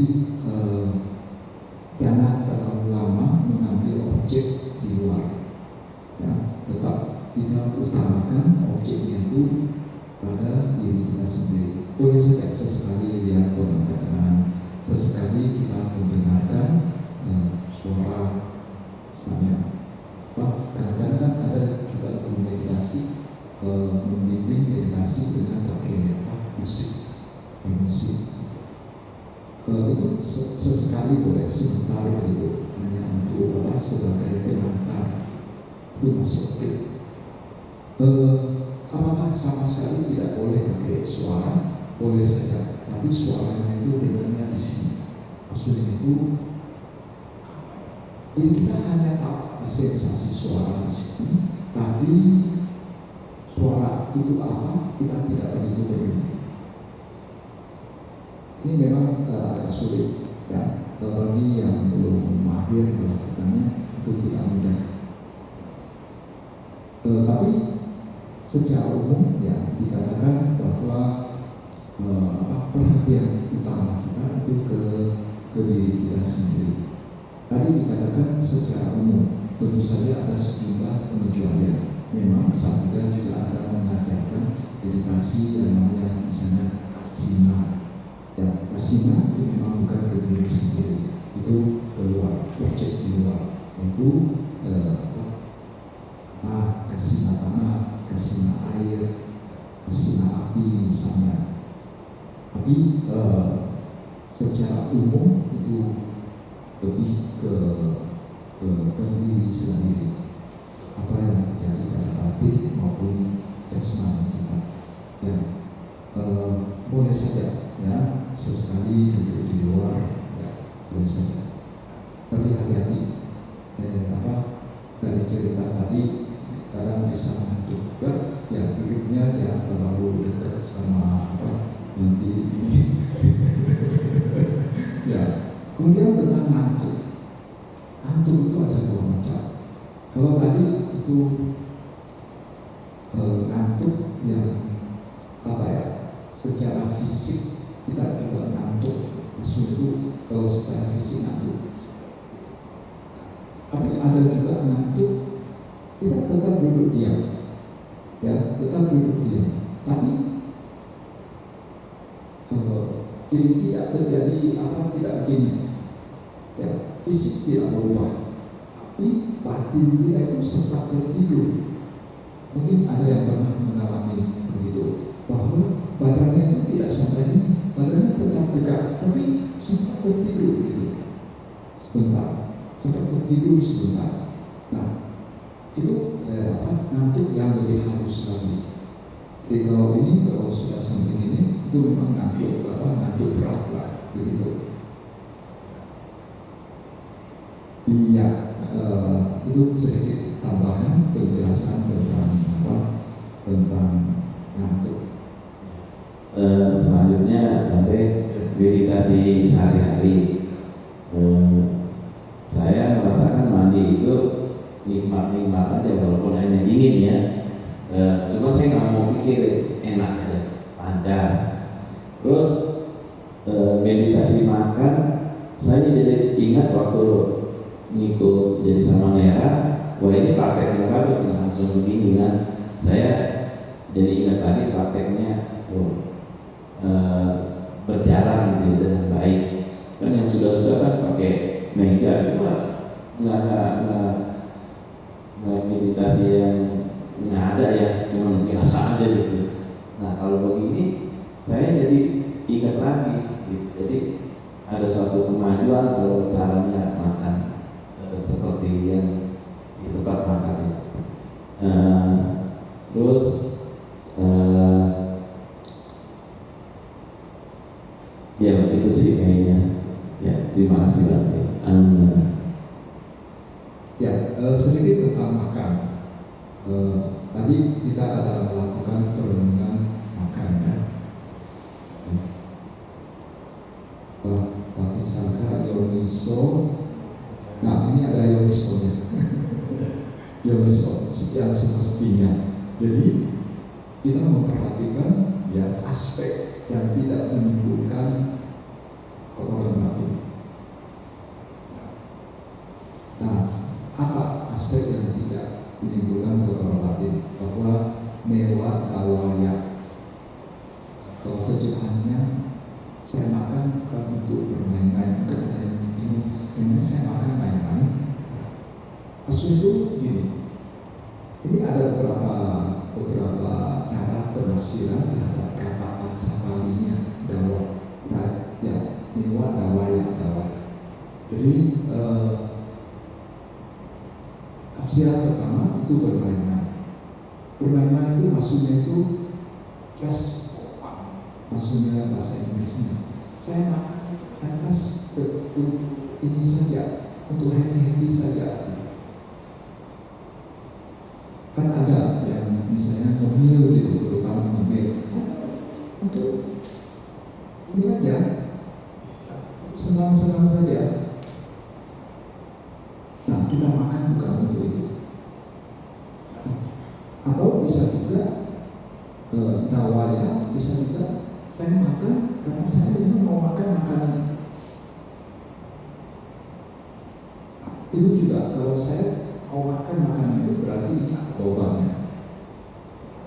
jangan terlalu lama mengambil objek di luar. Ya, tetap kita utamakan objeknya itu pada diri kita sendiri. Boleh saja sesekali lihat pemandangan, sesekali kita mendengarkan suara, misalnya. Kadang-kadang ada juga guru meditasi membimbing meditasi dengan pakai musik. Itu sesekali boleh, sebentar begitu, hanya untuk sebagai pengantar, itu masuk ke. Apakah sama sekali tidak boleh pakai suara? Boleh saja, tapi suaranya itu dengarnya di sini. Maksudnya itu, jadi kita hanya tahu sensasi suara di sini, tapi suara itu apa kita tidak begitu peduli. Ini memang agak sulit, ya, bagi yang belum mahir melakukannya itu tidak mudah. Tapi secara umum ya dikatakan bahwa perhatian utama kita itu ke diri kita sendiri. Tadi dikatakan secara umum, tentu saja ada sejumlah pengecualian. Memang Sabda juga ada mengajarkan meditasi yang namanya misalnya kasina. Ya, kasina itu memang bukan ke diri sendiri, itu keluar, objek di luar, yaitu kasina tanah, kasina air, kasina api misalnya. Tapi secara umum itu lebih ke diri sendiri, apa yang terjadi pada batin maupun jasmani kita. Ya, boleh saja, ya, sesekali duduk di luar, ya, boleh saja. Tapi hati-hati, dari cerita tadi kadang bisa ngantuk juga, ya duduknya jangan terlalu dekat sama nanti ini. Ya, kemudian tentang ngantuk. Ngantuk itu ada dua macam. Kalau tadi itu ngantuk yang secara fisik kita juga ngantuk, maksud itu kalau secara fisik ngantuk. Tapi ada juga ngantuk kita tetap duduk diam, ya, tetap duduk diam. Tapi jadi tidak terjadi tidak begini, ya, fisik tidak berubah, tapi batin kita itu sempat tertidur. Mungkin ada yang pernah mengalami begitu, bahwa badannya itu tidak sampai ini, badannya tetap tegak, tapi sempat tertidur gitu, sebentar, sempat tertidur sebentar. Nah, itu ngantuk yang lebih halus lagi. Jadi kalau sudah sampai ini, itu memang ngantuk berat lah, begitu. Iya, itu sedikit tambahan penjelasan tentang ngantuk. meditasi sehari-hari. Saya merasakan mandi itu nikmat-nikmat aja walaupun hanya dingin ya. Cuma saya nggak mau pikir, enak aja, pandang. Terus meditasi makan, saya jadi ingat waktu ngikut jadi sama Nera, wah ini praktek yang bagus, langsung begini kan. Saya jadi ingat lagi prakteknya, berjalan gitu dengan baik. Kan yang sudah-sudah kan pakai meja, cuma nggak meditasi yang nggak ada ya, cuma biasa aja gitu. Nah kalau begini saya jadi ingat lagi gitu. Jadi ada suatu kemajuan kalau caranya makan seperti yang di tempat makan itu. Terus ya begitu sih kayaknya. Ya terima kasih Bante. Ya, sedikit tentang makan. Tadi kita ada melakukan perenungan makan ya. Patisaka Yoniso. Nah ini ada Yonisonya. Yoniso yang semestinya. Jadi kita memperhatikan ya aspek yang tidak menimbulkan kotoran batin. Nah, apa aspek yang tidak menimbulkan kotoran batin? Bahwa mewah dawaya. Kalau terjemahannya, saya makan bukan untuk bermain-main, bukan saya minum. Ini saya makan main-main. Maksud itu gini. Ini ada beberapa cara penafsiran terhadap kata pasapalinya dawa. Nah, ya, mewah dawaya. Jadi tafsiran pertama itu bermain-main. Bermain-main itu maksudnya itu just for fun. Maksudnya bahasa Inggrisnya. Saya makan hanya ini saja, untuk happy saja. Kan ada yang misalnya ngemil gitu, terutama ngemil. Untuk ini aja, senang-senang saja. Nah, kita makan bukan untuk itu. Atau bisa juga dawanya, bisa juga saya makan karena saya ini mau makan makanan. Itu juga kalau saya mau makan makanan itu berarti ini lobangnya.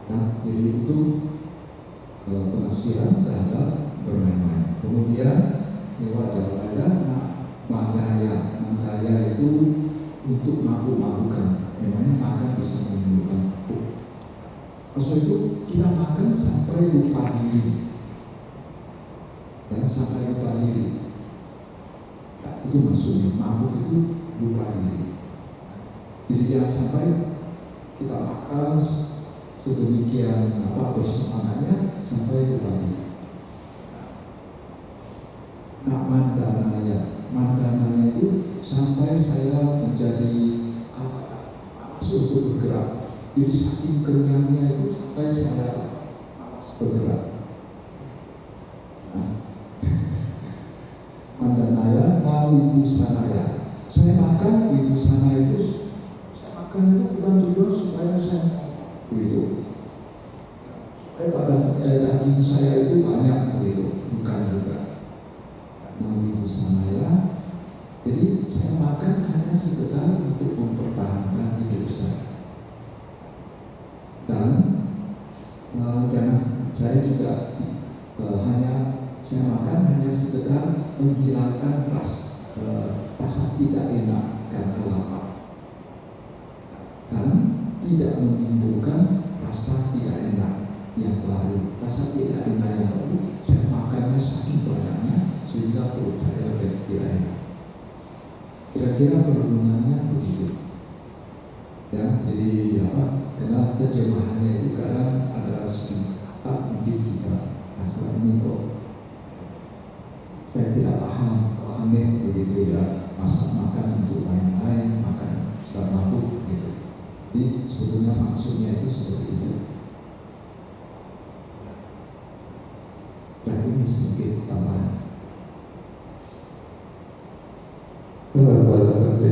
Nah, jadi itu penafsiran terhadap bermain-main. Kemudian lewat dawaya, mandaya itu untuk mabuk-mabukan. Memangnya makan bisa menimbulkan mabuk. Maksud itu kita makan sampai lupa diri. Ya, sampai lupa diri. Ya, itu maksudnya mabuk itu lupa diri. Jadi jangan sampai kita makan sedemikian bersemangatnya sampai lupa diri. Nah, mandananya itu sampai saya menjadi malas untuk bergerak. Jadi saking kenyangnya itu sampai saya malas bergerak. Nah, mandanaya wibusanaya. Saya makan wibusana itu, saya makan itu bukan tujuan supaya saya begitu, supaya pada daging saya itu banyak begitu, bukan juga. Wibusanaya, jadi saya makan hanya sekedar untuk mempertahankan hidup saya. Dan jangan saya juga saya makan hanya sekedar menghilangkan rasa tidak enak karena lapar, dan tidak menimbulkan rasa tidak enak yang baru. Rasa tidak enak yang baru saya makannya saking banyaknya sehingga perut saya jadi tidak enak. Kira-kira perhubungannya begitu. Ya, jadi karena terjemahannya itu kadang ada sedikit mungkin kita masalah ini kok saya tidak paham, kok aneh begitu ya, masak makan untuk main-main, makan sudah mabuk gitu. Jadi sebetulnya maksudnya itu seperti itu. Dan ini sedikit tambahan. dalam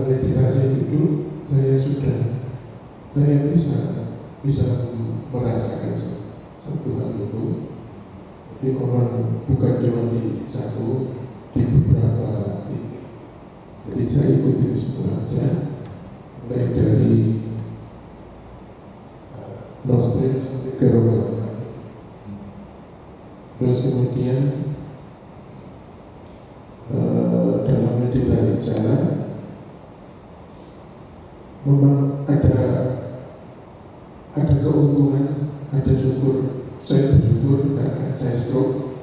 meditasi itu saya bisa merasakan satu hal itu. Jadi memang bukan cuma di beberapa titik. Jadi saya ikuti semua aja, mulai dari nostrum sampai ke roda. Terus kemudian dalam meditasi jalan memang ada keuntungan, ada syukur. Saya bersyukur karena saya stroke.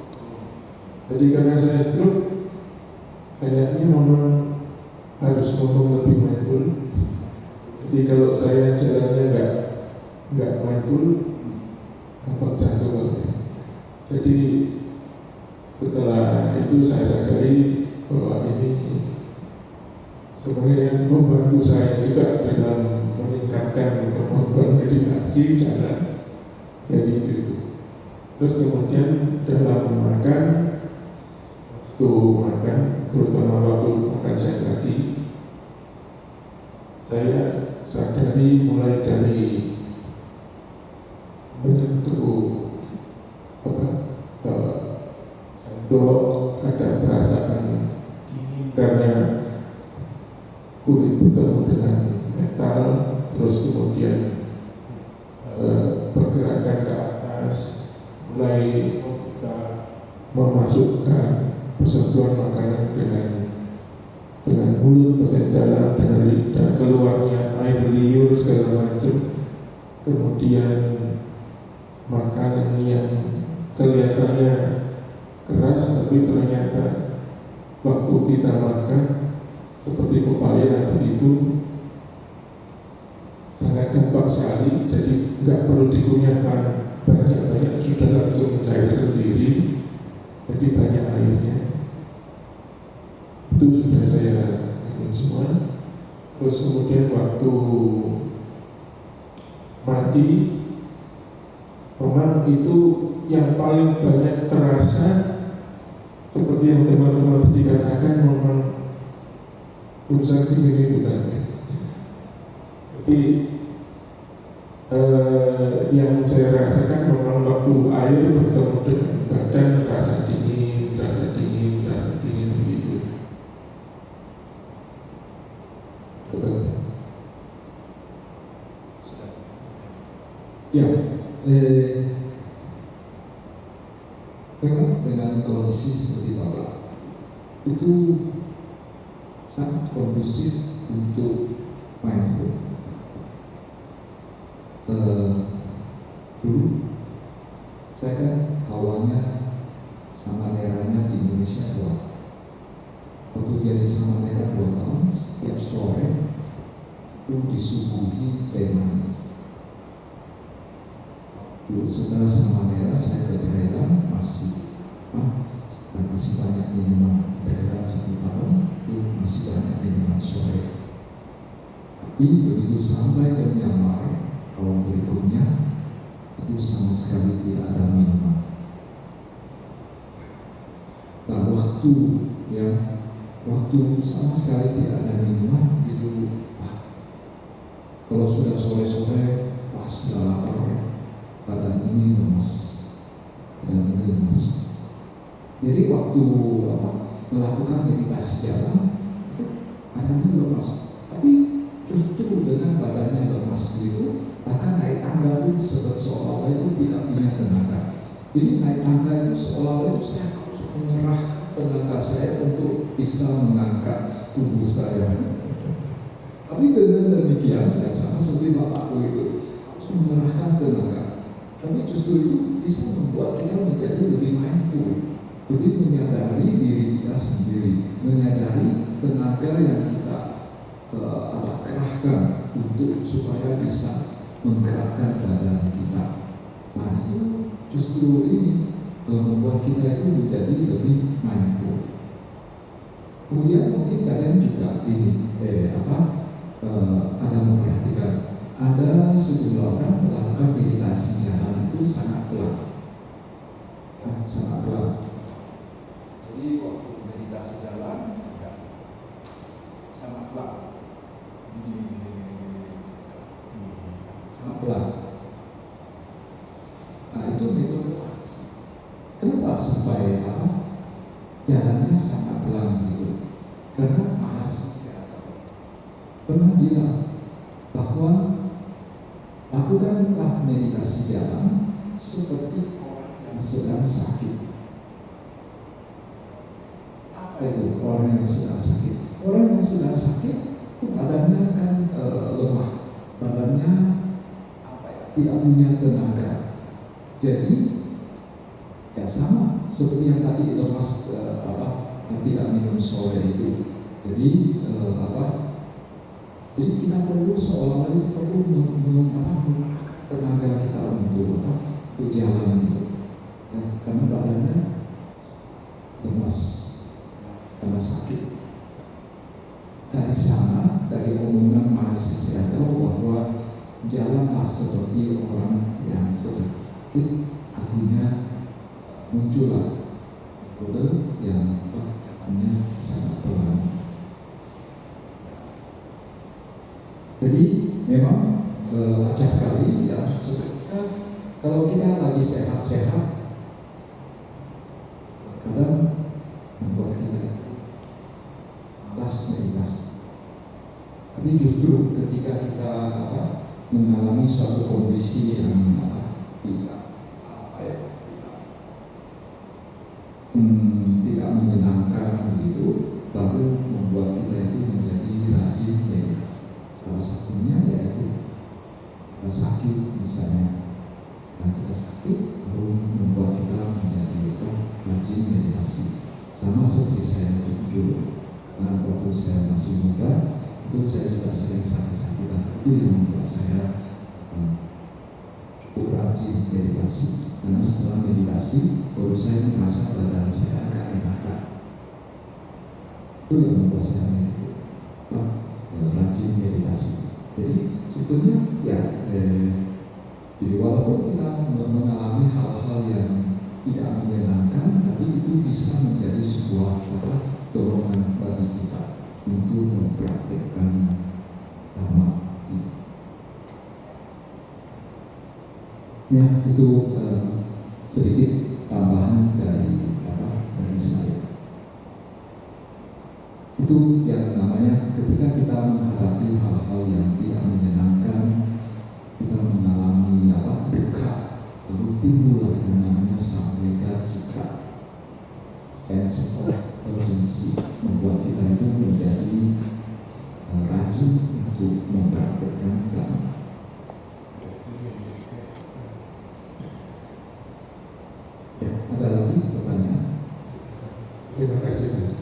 Jadi karena saya stroke, kayaknya memang harus ngomong lebih mindful. Jadi kalau saya jalannya nggak mindful, nampak jatuh. Jadi setelah itu saya sadari bahwa ini sebenarnya membantu saya juga dalam meningkatkan kemampuan meditasi jalan. Jadi itu. Terus kemudian dalam makan, terutama waktu makan siang tadi, saya sadari mulai dari menyentuh sendok, ada perasaan karena kulit bertemu dengan metal, terus kemudian pergerakan ke atas, mulai memasukkan persentuhan makanan dengan mulut bagian dalam, dengan lidah, keluarnya air liur segala macam. Kemudian makanan yang kelihatannya keras tapi ternyata waktu kita makan seperti pepaya begitu sangat gampang sekali, jadi nggak perlu dikunyahkan banyak-banyak, sudah langsung mencair sendiri, jadi banyak airnya. Itu sudah saya minum semua. Terus kemudian waktu mandi, memang itu yang paling banyak terasa, seperti yang teman-teman tadi katakan, memang urusan diri itu tadi. Jadi yang saya rasakan memang waktu air bertemu dengan badan, rasa dingin begitu. Ya, memang dengan kondisi seperti Bapak itu sangat kondusif untuk mindful. Dulu saya kan awalnya samaneranya di Indonesia 2. Waktu jadi samanera 2 tahun, setiap sore itu disuguhi teh manis. Dulu setelah samanera saya ke Thailand, masih banyak minuman. Thailand 1 tahun itu masih banyak minuman sore. Tapi begitu sampai ke Myanmar tahun berikutnya, itu sama sekali tidak ada minuman. Nah, waktu sama sekali tidak ada minuman itu, kalau sudah sore-sore, sudah lapar, badan ini lemas. Jadi waktu melakukan meditasi jalan, badannya lemas, tapi justru dengan badannya lemas begitu, bahkan naik tangga pun seolah-olah itu tidak punya tenaga. Jadi naik tangga itu seolah-olah itu saya harus menyerah tenaga saya untuk bisa mengangkat tubuh saya. Tapi dengan demikian, ya sama seperti Bapakku itu, harus menyerahkan tenaga. Tapi justru itu bisa membuat kita menjadi lebih mindful, lebih menyadari diri kita sendiri, menyadari tenaga yang kita kerahkan untuk supaya bisa menggerakkan badan kita. Nah, itu justru ini membuat kita itu menjadi lebih mindful. Kemudian mungkin kalian juga ini ada memperhatikan, ada sejumlah orang melakukan meditasi jalan itu sangat pelan, sangat pelan. Jadi waktu meditasi jalan, ya, sangat pelan. Sangat pelan. Nah itu metode mahasi. Kenapa sampai apa? Jalannya sangat pelan gitu? Karena mahasi pernah bilang bahwa lakukanlah meditasi jalan seperti orang yang sedang sakit. Apa itu orang yang sedang sakit? Orang yang sedang sakit itu badannya kan lemah, badannya tidak punya tenaga. Jadi ya sama seperti yang tadi lemas tidak minum sore itu. Jadi jadi kita perlu seolah-olah itu perlu tenaga kita untuk jalan itu, ya, karena badannya lemas karena sakit. Dari sana, dari omongan mahasiswa tahu bahwa jalanlah seperti orang yang sedang sakit, akhirnya muncullah metode yang jalannya sangat pelan. Jadi memang acap kali ya sebenarnya kalau kita lagi sehat-sehat kadang membuat kita malas meditasi. Tapi justru ketika kita mengalami suatu kondisi yang tidak menyenangkan begitu, baru membuat kita itu menjadi rajin meditasi. Salah satunya yaitu kita sakit misalnya, nah kita sakit baru membuat kita menjadi rajin meditasi. Sama seperti saya dulu, nah waktu saya masih muda itu saya juga sering sakit-sakitan, itu yang membuat saya cukup rajin meditasi. Karena setelah meditasi baru saya merasa badan saya agak enakan. Itu yang membuat saya rajin meditasi. Jadi sebetulnya ya, jadi walaupun kita mengalami hal-hal yang tidak menyenangkan, tapi itu bisa menjadi sebuah dorongan bagi kita untuk mempraktikkan dhamma. Ya itu sedikit tambahan dari saya. Itu yang namanya ketika kita menghadapi hal-hal yang tidak menyenangkan, kita mengalami duka, lalu timbullah yang namanya samvega cita, sense of urgency, membuat kita itu menjadi rajin untuk mempraktikkan dhamma. Ya, ada lagi pertanyaan? Terima kasih.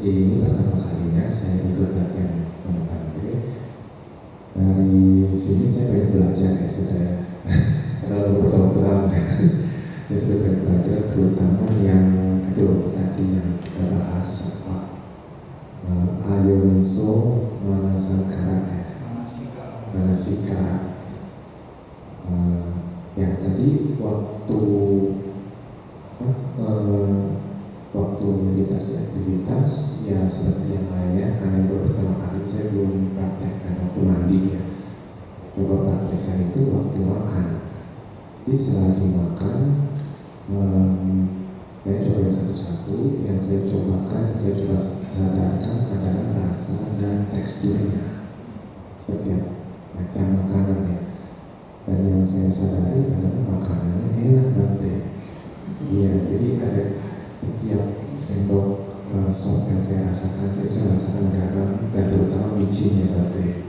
Ini pertama kalinya saya ikut latihan Bante. Dari sini saya banyak belajar ya, sudah terlalu bertahun-tahun saya sudah banyak belajar, terutama yang itu tadi yang kita bahas ayoniso manasangkara, manasika. Ya tadi waktu meditasi aktivitas ya seperti yang lainnya, karena baru pertama kali saya belum praktekkan waktu mandi ya. Coba praktekkan itu waktu makan. Jadi selagi makan saya coba satu-satu. Yang saya cobakan, saya coba sadarkan adalah rasa dan teksturnya, seperti macam makanannya. Dan yang saya sadari adalah makanannya enak banget. Iya, jadi ada setiap sendok sop yang saya rasakan, saya bisa rasakan garam dan terutama micinnya banget.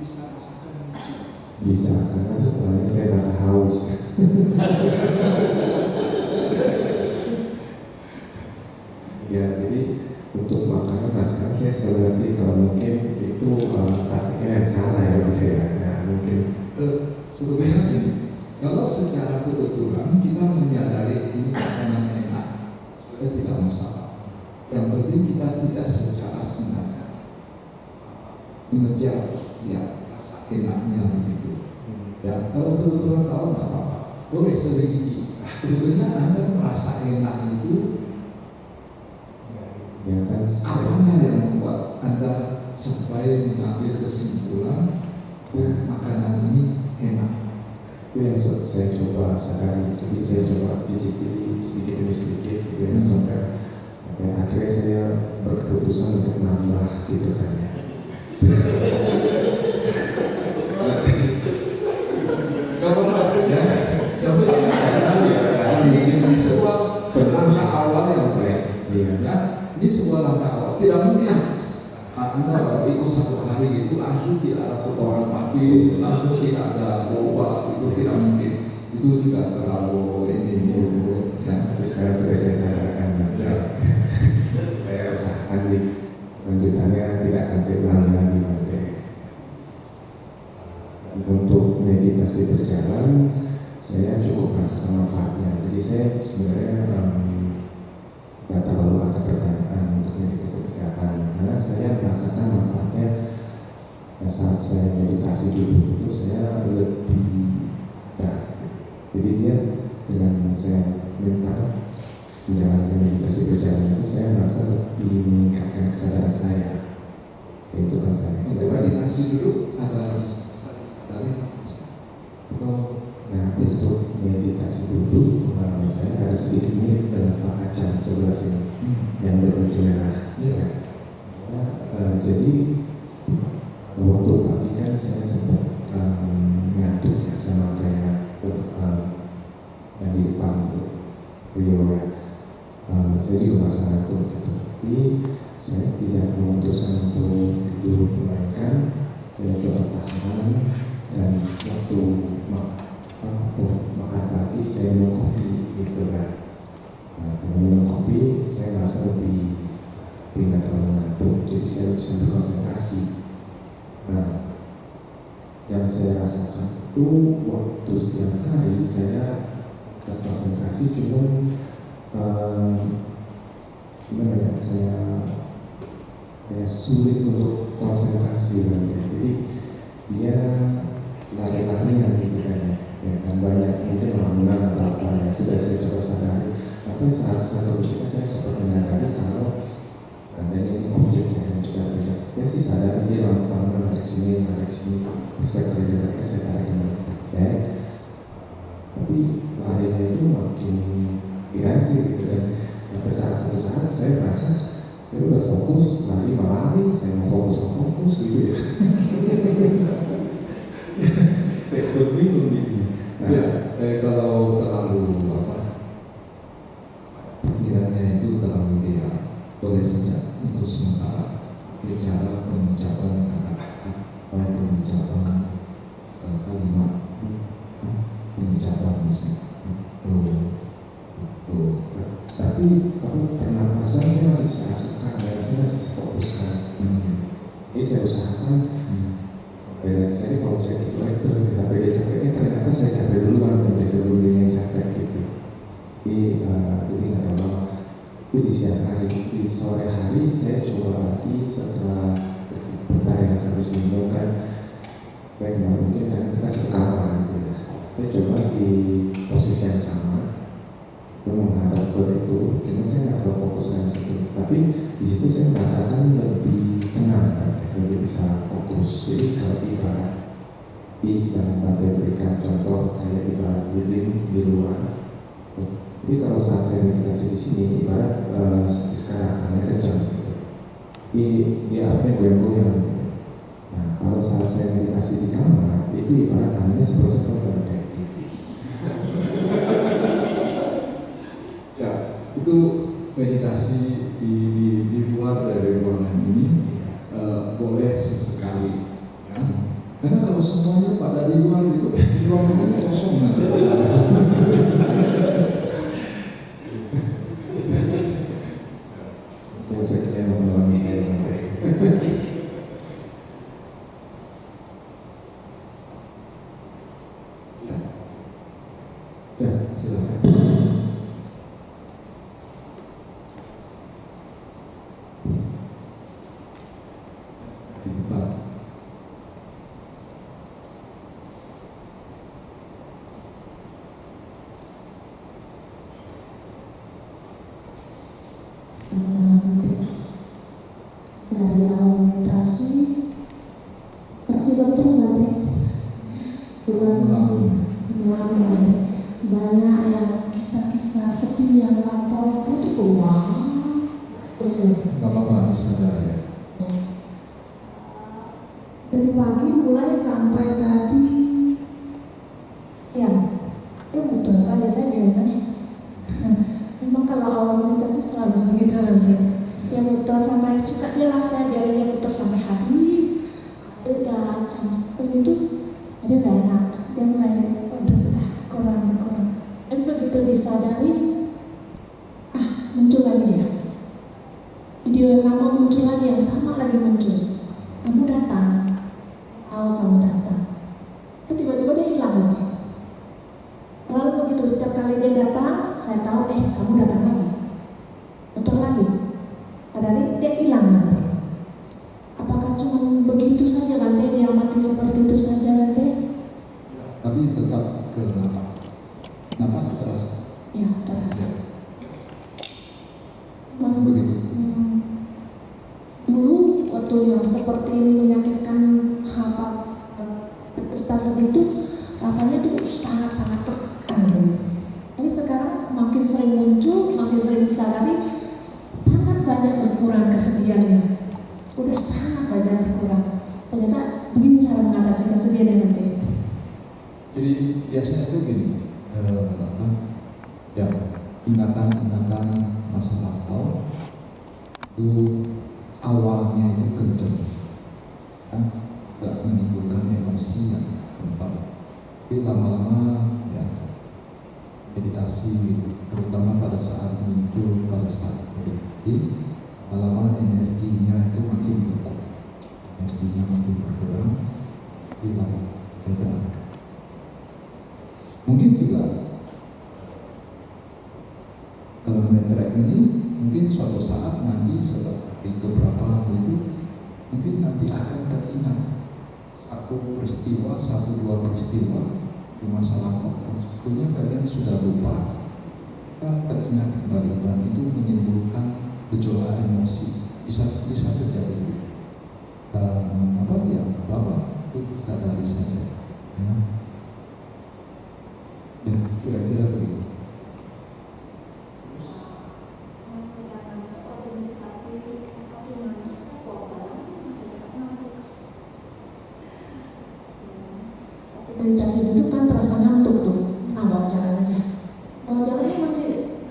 Bisa rasakan micin? Bisa, karena setelahnya saya rasa haus. Ya, jadi untuk makanan, nah sekarang saya sudah ngerti kalau mungkin itu praktiknya yang salah ya, gitu ya. Nah, mungkin sebetulnya kalau secara kebetulan kita menyadari ini makanan enak, sebenarnya tidak masalah. Yang penting kita tidak secara sengaja mengejar ya rasa enaknya begitu. Ya kalau kebetulan tahu nggak apa-apa, boleh sedikit. Sebetulnya Anda merasa enak itu Ya kan, apanya yang membuat Anda sampai mengambil kesimpulan makanan ini enak? itu yang saya coba sehari. Jadi saya coba cicipi sedikit demi sedikit gitu ya, sampai akhirnya saya berkeputusan untuk nambah gitu kan ya. Kalau ya, yang penting ini sebuah langkah awal yang baik. Iya. Ya, ini sebuah langkah awal. Tidak mungkin Anda baru ikut 1 hari gitu langsung tidak ada kotoran papi, langsung tidak ada boba, itu tidak mungkin. Itu juga terlalu ini ya. Tapi sekarang sudah saya sadarkan ya. Saya usahakan di lanjutannya tidak akan saya ulangi lagi nanti. Dan untuk meditasi berjalan, saya cukup merasakan manfaatnya. Jadi saya sebenarnya nggak terlalu ada pertanyaan untuk meditasi berjalan, karena saya merasakan manfaatnya saat saya meditasi dulu itu saya lebih jadi dia dengan saya minta menjalankan meditasi berjalan itu saya merasa lebih meningkatkan kesadaran saya. Itu kan saya. Untuk meditasi dulu ada sadari atau Nah untuk meditasi dulu pengalaman saya ada sedikit mirip dengan Pak Acan sebelah sini yang berbaju merah. Ya. Jadi waktu pagi kan saya sempat ngantuk ya sama kayak yang di depan beliau ya. Saya juga merasa ngantuk gitu. Tapi saya tidak memutuskan untuk tidur, melainkan saya coba tahan dan waktu makan pagi saya minum kopi gitu kan. Nah, minum kopi saya merasa lebih nggak terlalu ngantuk, jadi saya bisa berkonsentrasi. Nah, yang saya rasakan itu waktu siang hari saya berkonsentrasi cuma gimana ya, kayak sulit untuk konsentrasi gitu. Jadi dia lari-larian gitu kan ya, dan banyak mungkin lamunan atau apa ya sudah saya coba sadari. Tapi saat satu ketika saya sempat menyadari kalau adanya ini objek yang juga tidak, ya sih sadar dia lamunan dari sini, saya kerja saya tarik kembali ya. Tapi larinya itu makin diganti gitu kan. Sampai satu saat saya merasa saya udah fokus, lari malah lari, saya mau fokus gitu ya. Saya sebut bingung gitu. Nah, ya, kalau terlalu pikirannya itu terlalu liar, boleh saja untuk sementara bicara pengucapan pengucapan kalimat pengucapan misalnya tapi pernafasan saya masih bisa rasakan, saya masih bisa fokuskan. Ini saya usahakan. Saya kalau saya gitu lagi terus saya capek, ternyata saya capek duluan dari sebelum dia yang capek gitu. Jadi nggak terlalu lama. Itu di siang hari, di sore hari saya coba lagi setelah bentar yang harus minum kan. Baik, mungkin kan kita sekamar gitu ya. Saya coba di posisi yang sama, menghadap ke itu. Cuma saya nggak terlalu fokus dengan situ. Tapi di situ saya merasakan lebih tenang kan, lebih bisa fokus. Jadi kalau ibarat yang Bante berikan contoh kayak ibarat di luar. Jadi kalau saat saya meditasi di sini ibarat seperti sekarang hanya kencang gitu. Dia apa yang goyang-goyang gitu. Nah kalau saat saya meditasi di kamar itu ibarat hanya seperti kayak gitu. ya, itu meditasi di luar dari ruangan ini boleh sesekali ya. Karena kalau semuanya pada di luar itu ruangan ini kosong kan? Yang saya mengalami saya ya silakan. melamun. Banyak yang kisah-kisah sedih yang lapor itu uang terus ya. Nggak apa-apa, disadar ya. Dari pagi mulai sampai tadi siang muter aja, saya biarin aja. Memang kalau awal meditasi selalu begitu nanti dia muter sampai suka dia lah, saya biarin dia muter sampai habis. Udah jam begitu dia udah enak, dia mulai udah kurang. Dan begitu disadari muncul lagi dia video yang lama, muncul lagi yang sama lagi muncul. Kamu datang, tahu kamu datang. Terus tiba-tiba dia hilang lagi. Selalu begitu, setiap kali dia datang, saya tahu kamu datang lagi. Muter lagi. Sadari dia hilang nanti. Apakah cuma begitu saja nanti dia mati seperti itu saja nanti? Tapi tetap ke napas terasa. Ya, terasa. Begitu. Dulu waktu yang seperti ini menyakitkan cerita sedih itu rasanya tuh sangat-sangat tertekan gitu. Tapi sekarang makin sering muncul, makin sering disadari, sangat banyak berkurang kesedihannya. Udah sangat banyak berkurang. Ternyata begini cara mengatasi kesedihan nanti. Jadi biasanya itu gini, ya ingatan masa lampau itu awalnya itu kenceng, kan, nggak menimbulkan emosi yang kental. Tapi lama-lama ya meditasi gitu, terutama pada saat muncul, pada saat meditasi, lama-lama energinya itu makin berkurang, tapi lama berkurang. Mungkin juga dalam retret ini, mungkin suatu saat nanti setelah beberapa hari itu, mungkin nanti akan teringat satu dua peristiwa di masa lalu. Sebetulnya kalian sudah lupa, teringat kembali, dan itu menimbulkan gejolak emosi. Bisa terjadi. Bapak itu sadari saja. Ya, kira-kira begitu. Meditasi duduk kan terasa ngantuk tuh. Bawa jalan aja. Bawa jalannya masih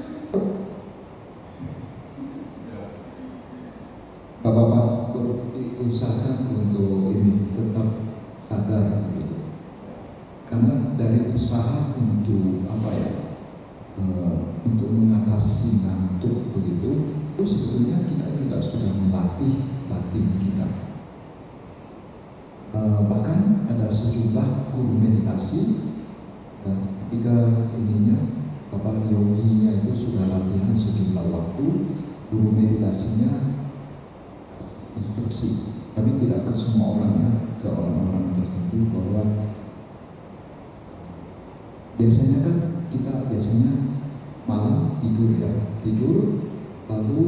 Bapak-bapak diusahakan untuk ini tetap sadar gitu. Karena dari usaha untuk untuk mengatasi ngantuk begitu, itu sebetulnya kita juga sudah melatih batin kita. Bahkan ada sejumlah guru meditasi, dan ketika Bapak yoginya itu sudah latihan sejumlah waktu, guru meditasinya instruksi, tapi tidak ke semua orang ya, ke orang-orang tertentu, bahwa biasanya kan kita malam tidur lalu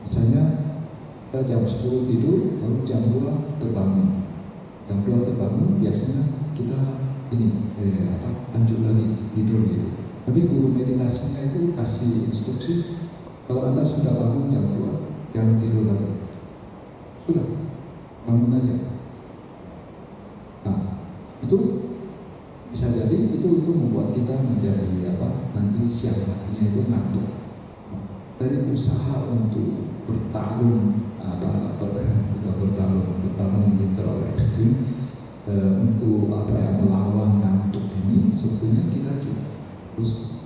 misalnya kita jam 10 tidur, lalu jam 2 terbangun. Jam 2 terbangun biasanya kita lanjut lagi tidur gitu. Tapi guru meditasinya itu kasih instruksi, kalau Anda sudah bangun jam 2, jangan tidur lagi. Sudah, bangun aja. Nah, itu bisa jadi itu membuat kita menjadi nanti siang harinya itu ngantuk. Dari usaha untuk bertarung mungkin terlalu ekstrim, untuk melawan ngantuk ini, sebetulnya kita juga harus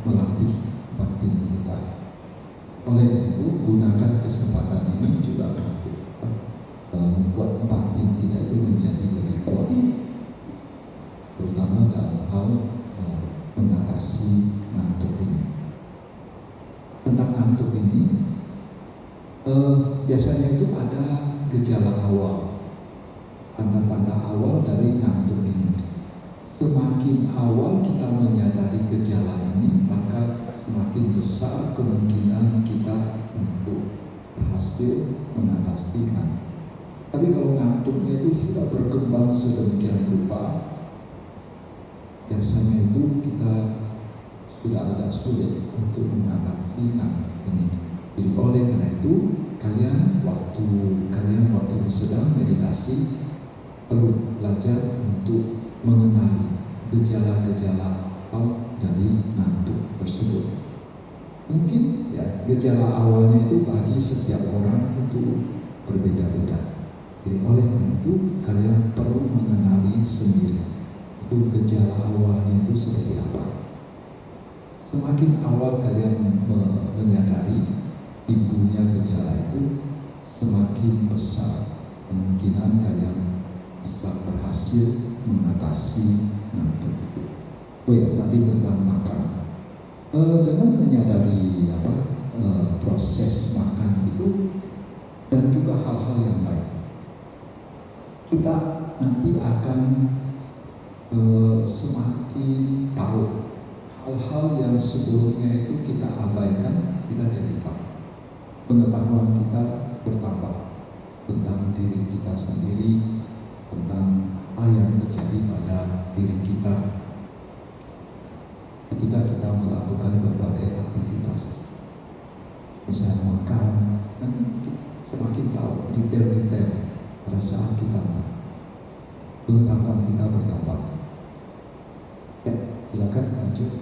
melatih batin kita. Oleh itu gunakan kesempatan ini juga membuat batin kita itu menjadi lebih kuat, terutama dalam hal mengatasi ngantuk ini. Tentang ngantuk ini, biasanya itu ada gejala awal, tanda-tanda awal dari ngantuk ini. Semakin awal kita menyadari gejala ini, maka semakin besar kemungkinan kita untuk berhasil mengatasi ngantuk. Tapi kalau ngantuknya itu sudah berkembang sedemikian rupa, biasanya itu kita sudah agak sulit untuk mengatasi ini. Jadi oleh karena itu kalian waktu sedang meditasi perlu belajar untuk mengenali gejala-gejala awal dari ngantuk tersebut. Mungkin ya gejala awalnya itu bagi setiap orang itu berbeda-beda. Jadi oleh karena itu kalian perlu mengenali sendiri itu gejala awalnya itu seperti apa. Semakin awal kalian menyadari ibunya gejala itu, semakin besar kemungkinan kalian bisa berhasil mengatasi ngantuk. Oh ya, tadi tentang makan. Dengan menyadari proses makan itu dan juga hal-hal yang lain, kita nanti akan semakin tahu hal-hal yang sebelumnya itu kita abaikan, kita jadi tahu. Pengetahuan kita bertambah tentang diri kita sendiri, tentang apa yang terjadi pada diri kita ketika kita melakukan berbagai aktivitas. Misalnya makan, kan semakin tahu detail-detail pada saat kita makan. Pengetahuan kita bertambah. Ya, silakan lanjut.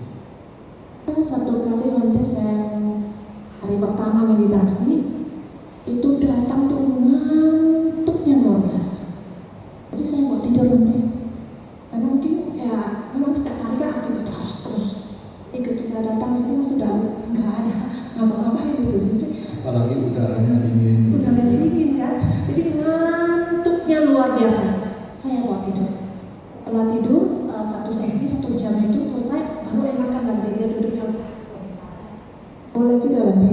Satu kali nanti saya hari pertama meditasi itu datang tuh ngantuknya luar biasa. Jadi saya mau tidur nanti. Karena mungkin ya memang setiap hari kan aktivitas terus. Jadi ketika datang sini sudah nggak ada ngapa-ngapain di sini. Apalagi udaranya dingin. Udaranya dingin kan. Jadi ngantuknya luar biasa. Saya mau tidur. Setelah tidur satu sesi 1 jam itu selesai, baru enakan Bante dia duduk yang boleh juga Bante.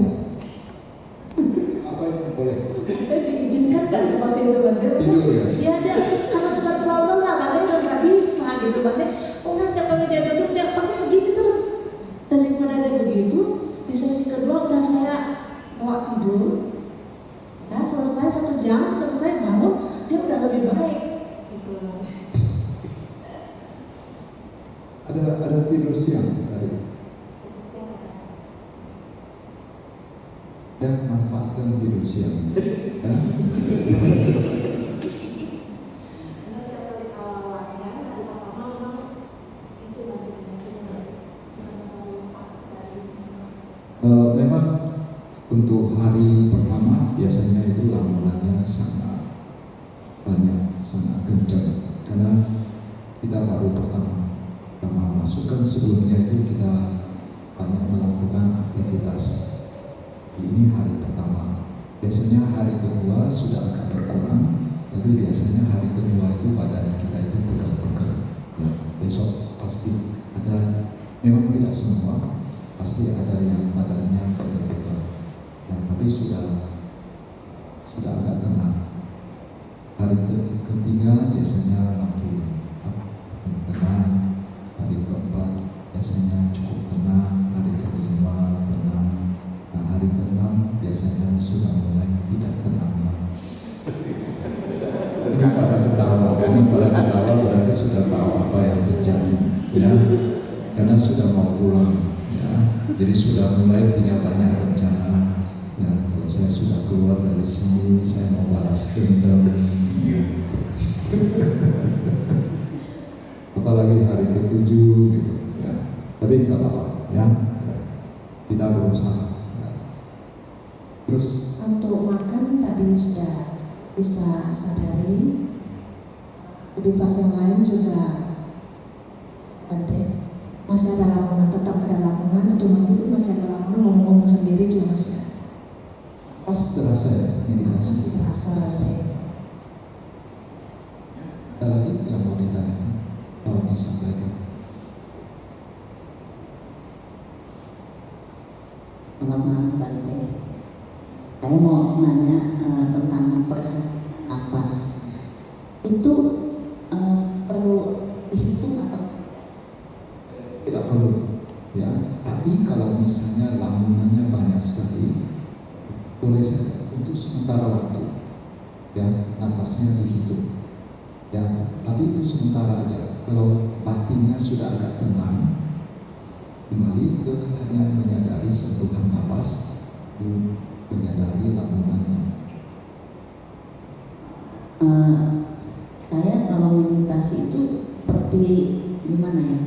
Apa yang boleh? Saya diizinkan nggak seperti itu Bante? Tidur ya? Dia ada karena sudah terlalu lelah Bante udah nggak bisa gitu Bante. Pokoknya setiap kali dia duduk dia pasti begini terus. Daripada dia begitu, di sesi kedua udah saya bawa tidur. Nah selesai 1 jam, selesai bangun, dia udah lebih baik. Ada tidur siang tadi. Dan manfaatkan tidur siang. Ya? Memang untuk hari pertama biasanya itu lamunannya sangat banyak, sangat kencang karena kita baru pertama masukkan. Sebelumnya itu kita banyak melakukan aktivitas. Ini hari pertama. Biasanya hari kedua sudah agak berkurang, tapi biasanya hari kedua itu badan kita itu pegal-pegal. Ya, besok pasti ada, memang tidak semua, pasti ada yang badannya pegal-pegal. Ya, tapi sudah agak tenang. Hari ketiga biasanya makin tenang. Hari keempat biasanya cukup tenang, hari kelima tenang, nah hari keenam biasanya sudah mulai tidak tenang lagi. Ini pada ketawa berarti sudah tahu apa yang terjadi, ya, karena sudah mau pulang, ya, jadi sudah mulai punya banyak rencana. Ya, kalau saya sudah keluar dari sini, saya mau balas dendam. Apalagi hari ke-7 gitu ya. Tapi nggak apa-apa ya. Kita berusaha ya. Terus Untuk makan tadi sudah bisa sadari. Aktivitas yang lain juga penting. Masih ada lamunan, tetap ada lamunan. Untuk mandi pun masih ada lamunan, ngomong-ngomong sendiri juga masih ada. pas terasa ya meditasi. Pasti terasa rasanya. Ada lagi yang mau ditanya? Tolong disampaikan. Selamat malam Bante. Saya mau nanya tentang memperhatikan nafas. Itu perlu dihitung atau Tidak perlu ya. Tapi kalau misalnya lamunannya banyak sekali, boleh saja untuk sementara waktu ya napas napasnya dihitung. Ya, tapi itu sementara aja. Kalau batinnya sudah agak tenang, kembali ke hanya menyadari sentuhan napas, menyadari lamunannya. Saya kalau meditasi itu seperti gimana ya,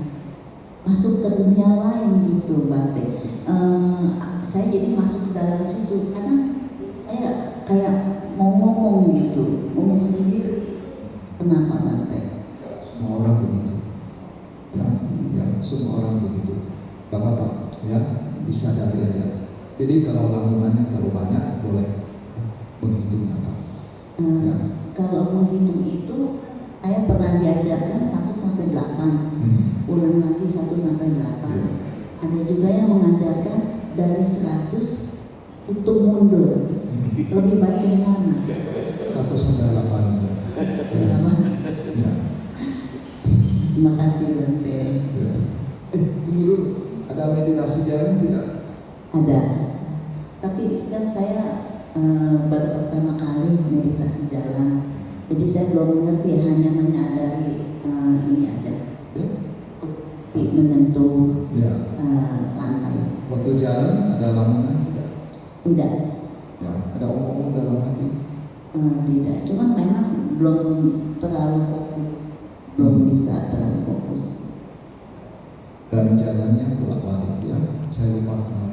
masuk ke dunia lain gitu Bante. Saya jadi masuk ke dalam situ karena saya kayak mau ngomong gitu, ngomong sendiri. Kenapa Bante? Semua orang begitu. Ya, semua orang begitu. Bapak-bapak, ya, disadari aja. Jadi kalau lamunannya terlalu banyak, boleh menghitung apa? Ya. Kalau menghitung itu, saya pernah diajarkan 1 sampai 8, ulang lagi 1 sampai 8. Ada juga yang mengajarkan dari 100 hitung mundur. Lebih baik yang mana? 1 sampai 8. Ya. Terima kasih Bante. Ya. Tunggu dulu. Ada meditasi jalan tidak? Ada. Tapi kan saya baru pertama kali meditasi jalan. Jadi saya belum mengerti, hanya menyadari ini aja. Ya. Menyentuh Ya. lantai. Waktu jalan ada lamunan tidak? Tidak. Ya. Ada omong-omong dalam hati? Tidak. Cuman memang belum terlalu fokus. Belum bisa terlalu fokus. Dan jalannya bolak-balik ya. Saya lupa.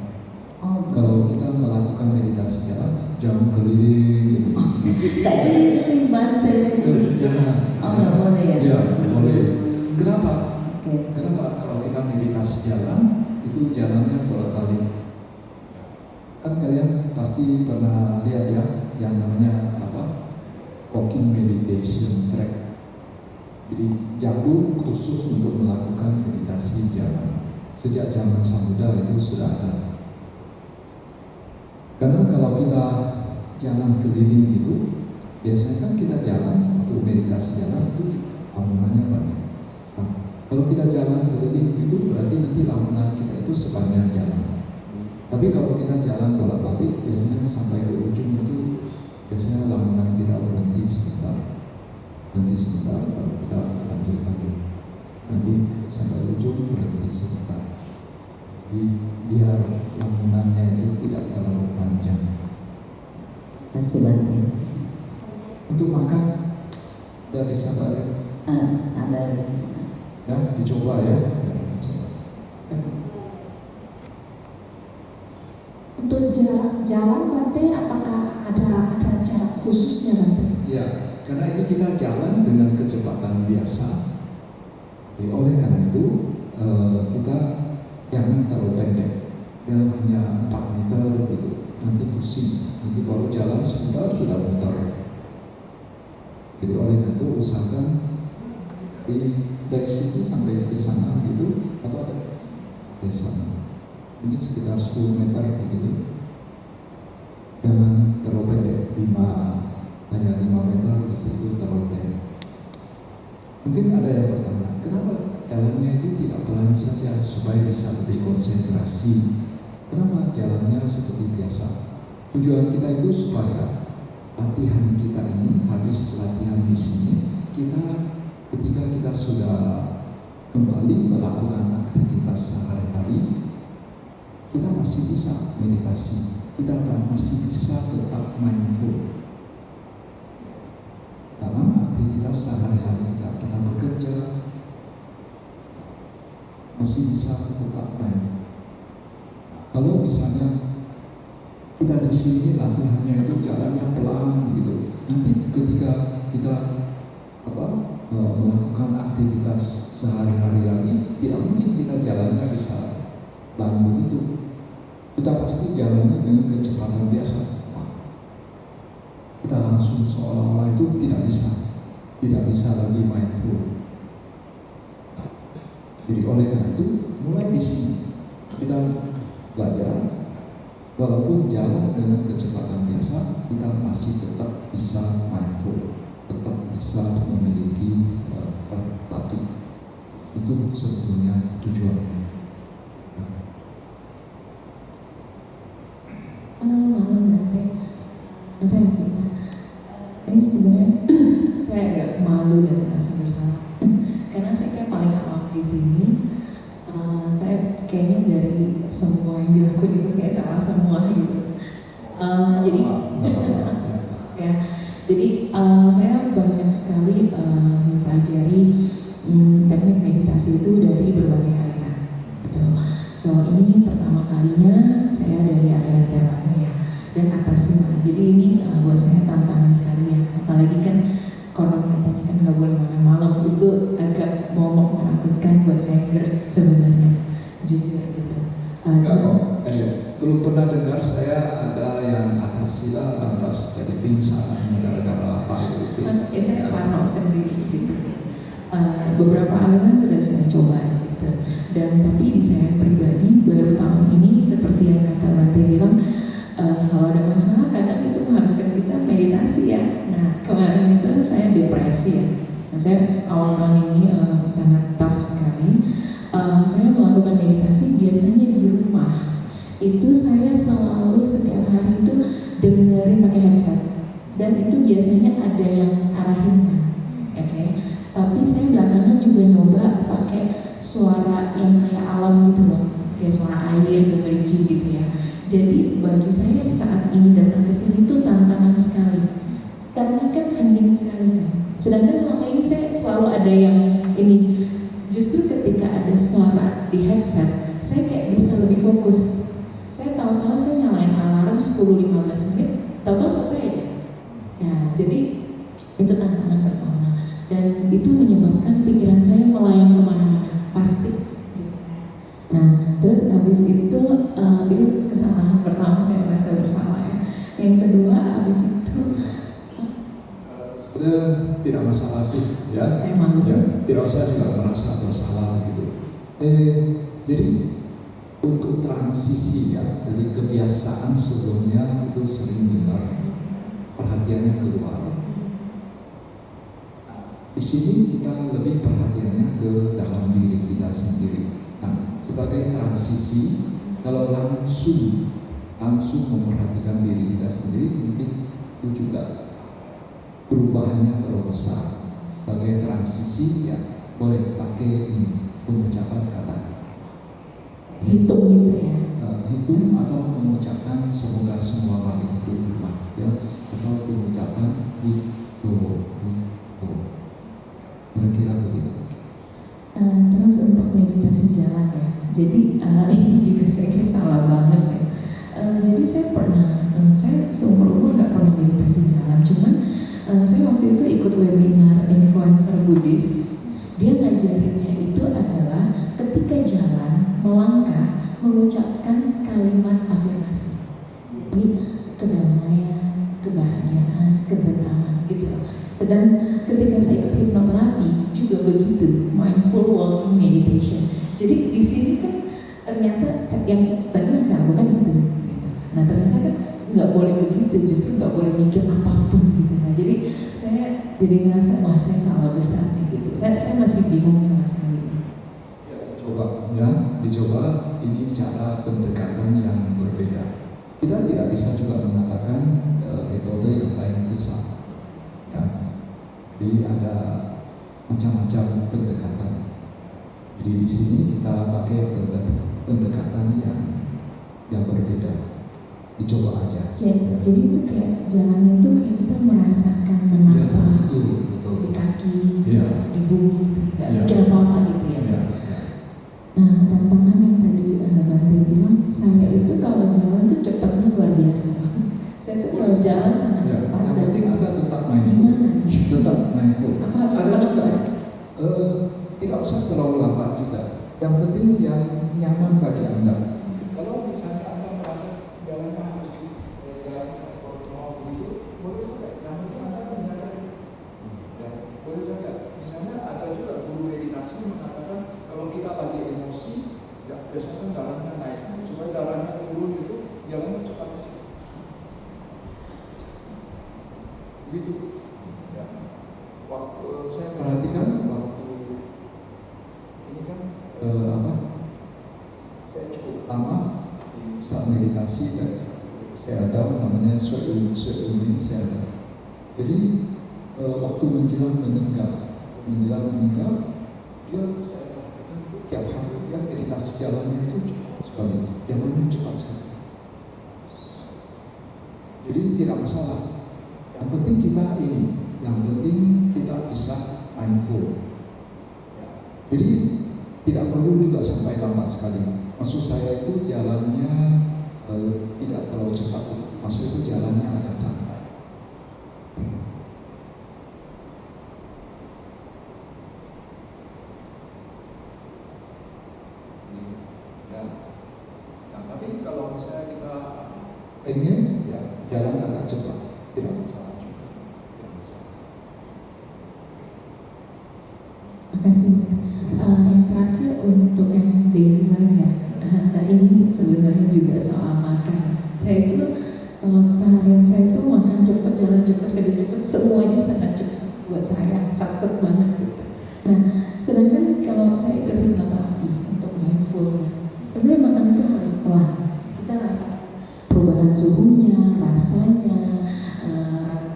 Kalau kita melakukan meditasi jalan, jangan keliling gitu. Saya keliling Bante. Jangan. Oh, nggak boleh ya? Ya, boleh. Kenapa? Oke. Kenapa kalau kita meditasi jalan, itu jalannya bolak-balik? Kan kalian pasti pernah lihat ya, yang namanya apa? Walking meditation track. Jadi jalur khusus untuk melakukan meditasi jalan. Sejak zaman Samudra itu sudah ada. Karena kalau kita jalan keliling itu, biasanya kan kita jalan untuk meditasi jalan itu lamunannya banyak. Nah, kalau kita jalan keliling itu berarti nanti lamunan kita itu sepanjang jalan. Tapi kalau kita jalan bolak-balik, biasanya sampai ke ujung itu biasanya lamunan kita berhenti sebentar. Nanti sebentar baru kita lanjut lagi. Nanti sampai ujung berhenti sebentar. Jadi biar lamunannya itu tidak terlalu panjang. Kasih Bante. Untuk makan dari sabar ya. Sadar. Ya, dicoba ya. Dicoba. Untuk jalan Bante, apakah ada cara khususnya Bante? Ya, karena ini kita jalan dengan kecepatan biasa. Jadi oleh karena itu kita jangan terlalu pendek. Ya hanya 4 meter gitu. Nanti pusing. Nanti baru jalan sebentar sudah muter. Jadi oleh karena itu usahakan dari situ sampai ke sana gitu, atau dari sana. Ini sekitar 10 meter begitu. Jangan terlalu pendek, hanya 5 meter gitu, itu terlalu pendek. Mungkin ada yang bertanya, kenapa jalannya itu tidak pelan saja supaya bisa lebih konsentrasi? Kenapa jalannya seperti biasa? Tujuan kita itu supaya latihan kita ini, habis latihan di sini, ketika kita sudah kembali melakukan aktivitas sehari-hari, kita masih bisa meditasi, kita masih bisa tetap mindful dalam aktivitas sehari-hari kita bekerja, masih bisa tetap mindful. Kalau misalnya kita di sini latihannya itu jalannya pelan gitu, nanti ketika kita melakukan aktivitas sehari-hari lagi, tidak mungkin kita jalannya bisa pelan begitu. Kita pasti jalannya dengan kecepatan biasa. Kita langsung seolah-olah itu tidak bisa lagi mindful. Jadi oleh karena itu, mulai di sini kita belajar. Walaupun jalan dengan kecepatan biasa, kita masih tetap bisa mindful, tetap bisa memiliki tapi itu sebetulnya tujuannya. Halo, malam Bante. Saya Vita. Ini sebenarnya malu dan merasa bersalah. Karena saya kayak paling awam di sini. Saya kayaknya dari semua yang dilakukan itu kayak salah semua gitu. Jadi ya, jadi saya banyak sekali mempelajari teknik meditasi itu dari berbagai aliran. Gitu. So ini pertama kalinya saya dari aliran Theravada ya, dan Atasina. Jadi ini buat saya tantangan sekali ya. Apalagi kan konon katanya kan nggak boleh makan malam, itu agak momok menakutkan buat saya sebenarnya, jujur gitu. Belum pernah dengar saya ada yang Atasila lantas jadi pingsan gara-gara apa itu. Saya parno sendiri gitu. Beberapa aliran sudah saya coba gitu. Dan tapi di saya pribadi baru tahun ini seperti yang kata Bante bilang, kalau ada masalah kadang itu mengharuskan kita meditasi ya. Nah kemarin itu saya depresi ya. Nah saya awal tahun ini sangat tough sekali. Saya melakukan meditasi biasanya di rumah. Itu saya selalu setiap hari itu dengerin pakai headset. Dan itu biasanya ada yang arahin kan. Oke. Tapi saya belakangan juga nyoba pakai suara yang kayak alam gitu loh. Kayak suara air, gemericik gitu ya. Jadi bagi saya saat ini datang ke sini itu tantangan sekali. Karena kan hening sekali kan. Sedangkan selama ini saya selalu ada yang ini. Justru ketika ada suara di headset, saya kayak bisa lebih fokus. Saya tahu-tahu saya nyalain alarm 10-15 menit, tahu-tahu selesai aja. Ya, jadi itu tantangan pertama. Dan itu menyebabkan pikiran saya melayang kemana-mana, pasti. Nah, terus habis itu kesalahan pertama, saya merasa bersalah ya. Yang kedua habis itu sebenarnya tidak masalah sih ya. Saya malu. Ya, tidak usah juga merasa bersalah gitu. Jadi untuk transisi ya dari kebiasaan sebelumnya itu sering dengar perhatiannya keluar. Di sini kita lebih perhatiannya ke dalam diri kita sendiri. Nah, sebagai transisi, kalau langsung memperhatikan diri kita sendiri, mungkin itu juga perubahannya terlalu besar. Sebagai transisi, ya boleh pakai pengucapan kata hitung gitu ya. Hitung atau mengucapkan semoga semua kami itu berubah, ya, atau pengucapan itu. Kira-kira begitu. Terus untuk meditasi jalan ya. Jadi ini juga saya salah banget ya. Jadi saya seumur umur nggak pernah meditasi jalan. Cuman saya waktu itu ikut webinar influencer Buddhis. Dia ngajarinnya itu adalah ketika jalan melangkah mengucapkan kalimat afirmasi. Jadi kedamaian, kebahagiaan, ketentraman gitu loh. Dan ketika saya ikut hipnoterapi juga begitu, mindful walking meditation. Jadi di sini kan ternyata yang tadi yang saya lakukan itu. Gitu. Nah ternyata kan nggak boleh begitu, justru nggak boleh mikir apapun gitu. Nah jadi saya jadi ngerasa wah saya salah besar nih gitu. Saya masih bingung sama sekali sih. Dicoba ini cara pendekatan yang berbeda. Kita tidak bisa juga mengatakan metode yang lain itu salah. Ya. Jadi ada macam-macam pendekatan. Jadi di sini kita pakai pendekatan yang berbeda. Dicoba aja. Jadi itu kayak jalannya itu kayak kita merasakan menapa betul. di kaki, Ya. di bumi, nggak Ya. mikir apa-apa gitu ya. Ya. Nah tantangan yang tadi Bante bilang, saya itu kalau jalan tuh cepatnya luar biasa. Saya tuh kalau jalan sangat cepat. Yang penting ada tetap mindful. Gimana nih? Tetap mindful. Apa harus Ada tetap juga lambat? tidak usah terlalu lambat juga. Yang penting yang nyaman bagi Anda. Kalau misalnya Anda merasa jalannya harus jalan kontrol begitu, boleh saja. Yang penting Anda menyadari. Ya, boleh saja. Misalnya ada juga guru meditasi mengatakan kalau kita lagi emosi, ya biasanya darahnya naik. Supaya darahnya turun itu, jalannya cepat aja. Begitu. Ya. Waktu saya perhatikan waktu ini kan saya cukup lama di saat meditasi dan saya ada namanya Suemin saya ada. Jadi waktu menjelang meninggal, dia saya perhatikan itu tiap hari dia meditasi jalannya itu cepat sekali, jalannya cepat sekali. Jadi tidak masalah. Yang penting kita bisa mindful. Jadi tidak perlu juga sampai lambat sekali. Maksud saya itu jalannya tidak terlalu cepat. Maksud itu jalannya agak santai. Ya. Nah, tapi kalau misalnya kita pengen ya jalan agak cepat, tidak masalah juga. Tidak masalah. Makasih. Yang terakhir untuk yang daily life ya. Nah ini sebenarnya juga soal makan. Saya itu kalau seharian saya itu makan cepat, jalan cepat, kerja cepat, semuanya sangat cepat buat saya, satset banget gitu. Nah sedangkan kalau saya ikut hipnoterapi untuk mindfulness, sebenarnya makan itu harus pelan. Kita rasa perubahan suhunya, rasanya,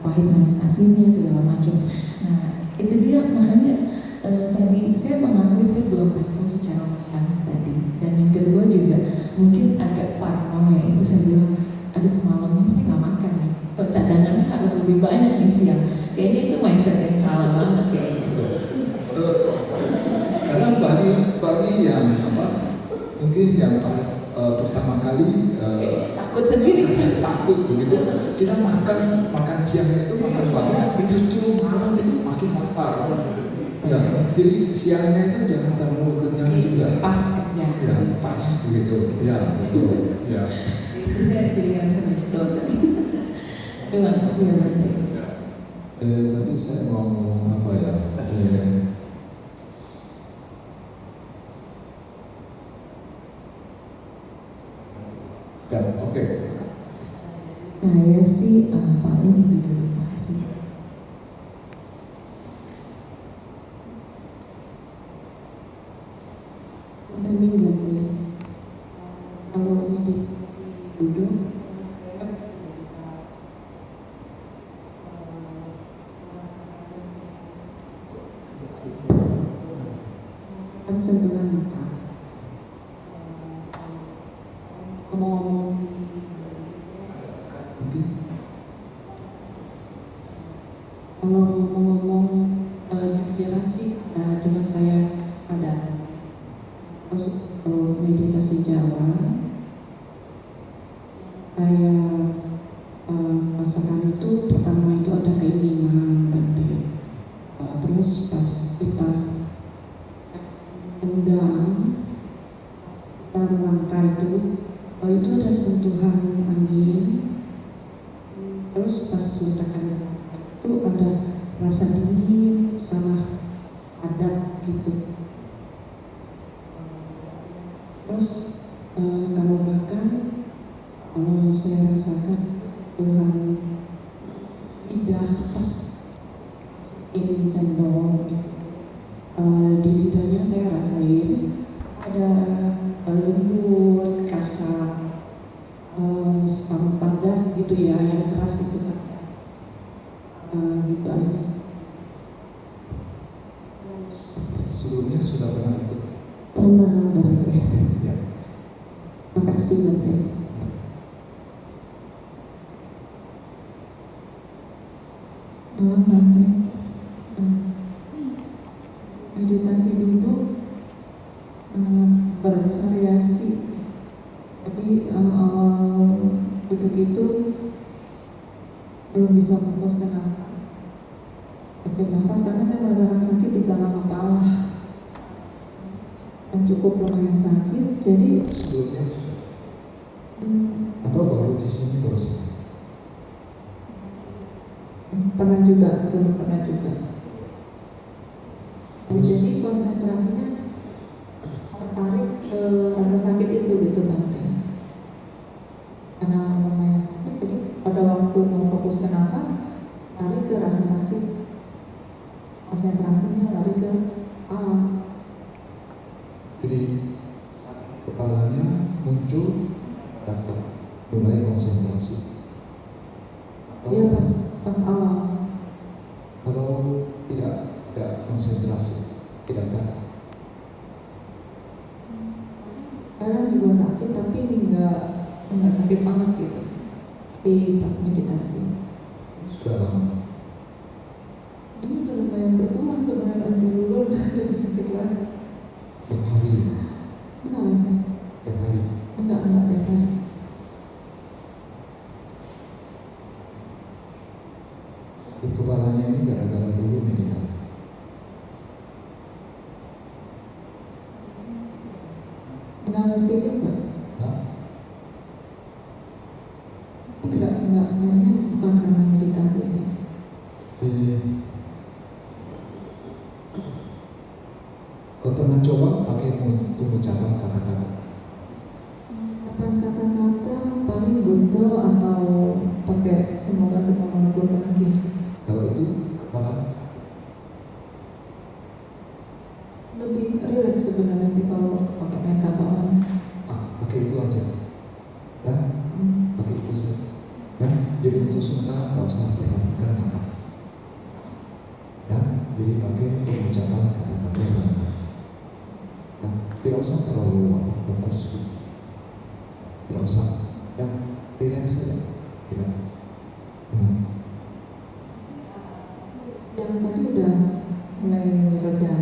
pahit manis asinnya segala macam. Nah itu dia makanya tadi saya mengakui saya belum mindful secara makan tadi. Dan yang kedua juga mungkin agak paranoia, itu saya bilang aduh malamnya saya nggak makan nih, so cadangannya harus lebih banyak nih siang. Kayaknya itu mindset yang salah banget kayaknya. Karena bagi yang mungkin yang pertama kali takut sendiri, takut begitu, kita makan siang itu makan banyak, justru malam itu makin lapar. Ya, jadi siangnya itu jangan terlalu kenyang juga. Pas aja. Ya, pas begitu. Ya, betul. Ya. Itu saya jadi ngerasa banyak dosa. Terima kasih ya Bante. Tadi saya mau ngomong apa ya? Ya, oke. Saya sih paling itu dulu. Makasih. Amin Bante. Kalau meditasi duduk sentuhan mata. Ngomong-ngomong kalau ngomong-ngomong di pikiran sih cuma saya ada meditasi jalan saya rasakan itu pertama itu ada keinginan Bante. Terus pas kita tendang kita melangkah itu ada sentuhan angin. Terus pas letakkan itu ada rasa dingin sama padat gitu. Terus kalau makan, kalau saya rasakan Tuhan lidah pas ini sendok, di lidahnya saya rasain ada lembut, kasar, sama padat gitu ya, yang keras gitu kan. Gitu aja. Sebelumnya sudah pernah ikut? Pernah Bante. Ya. Makasih Bante. Malam Bante. Meditasi duduk sangat bervariasi. Jadi awal duduk itu belum bisa fokus ke nafas. Tarik nafas karena saya merasakan sakit di belakang kepala. Yang cukup lumayan sakit, jadi Sebelumnya atau baru di sini baru sekali? pernah juga, belum pernah juga. Jadi konsentrasinya tertarik ke rasa sakit itu gitu Bante. Karena lumayan sakit, jadi pada waktu mau fokus ke nafas, lari ke rasa sakit. Konsentrasinya lari ke kepala. Jadi kepalanya muncul rasa mulai konsentrasi. Dia pas awal. Kalau tidak konsentrasi, tidak tahan. Kadang juga sakit tapi nggak sakit banget gitu di pas meditasi. Sudah lama. Ini udah lumayan berkurang sebenarnya, nanti dulu lebih sakit lagi. Tiap hari. Enggak Tiap hari. tiap hari. Sakit kepalanya ini gara-gara dulu meditasi. Nggak ngerti juga. Hah? Enggak, ini bukan karena meditasi sih. Pernah coba pakai pengucapan kata-kata? Kata-kata paling butuh atau pakai semoga semua berbahagia. Kalau itu kepala Lebih rileks sebenarnya sih kalau pakai meta bawaan. pakai itu aja. Ya, pakai itu saja. Ya, jadi untuk sementara nggak usah perhatikan nafas. Ya, jadi pakai pengucapan kata-kata yang lain. Nah, tidak usah terlalu fokus. Tidak usah. Ya, relax saja. Relax. Yang tadi udah mulai reda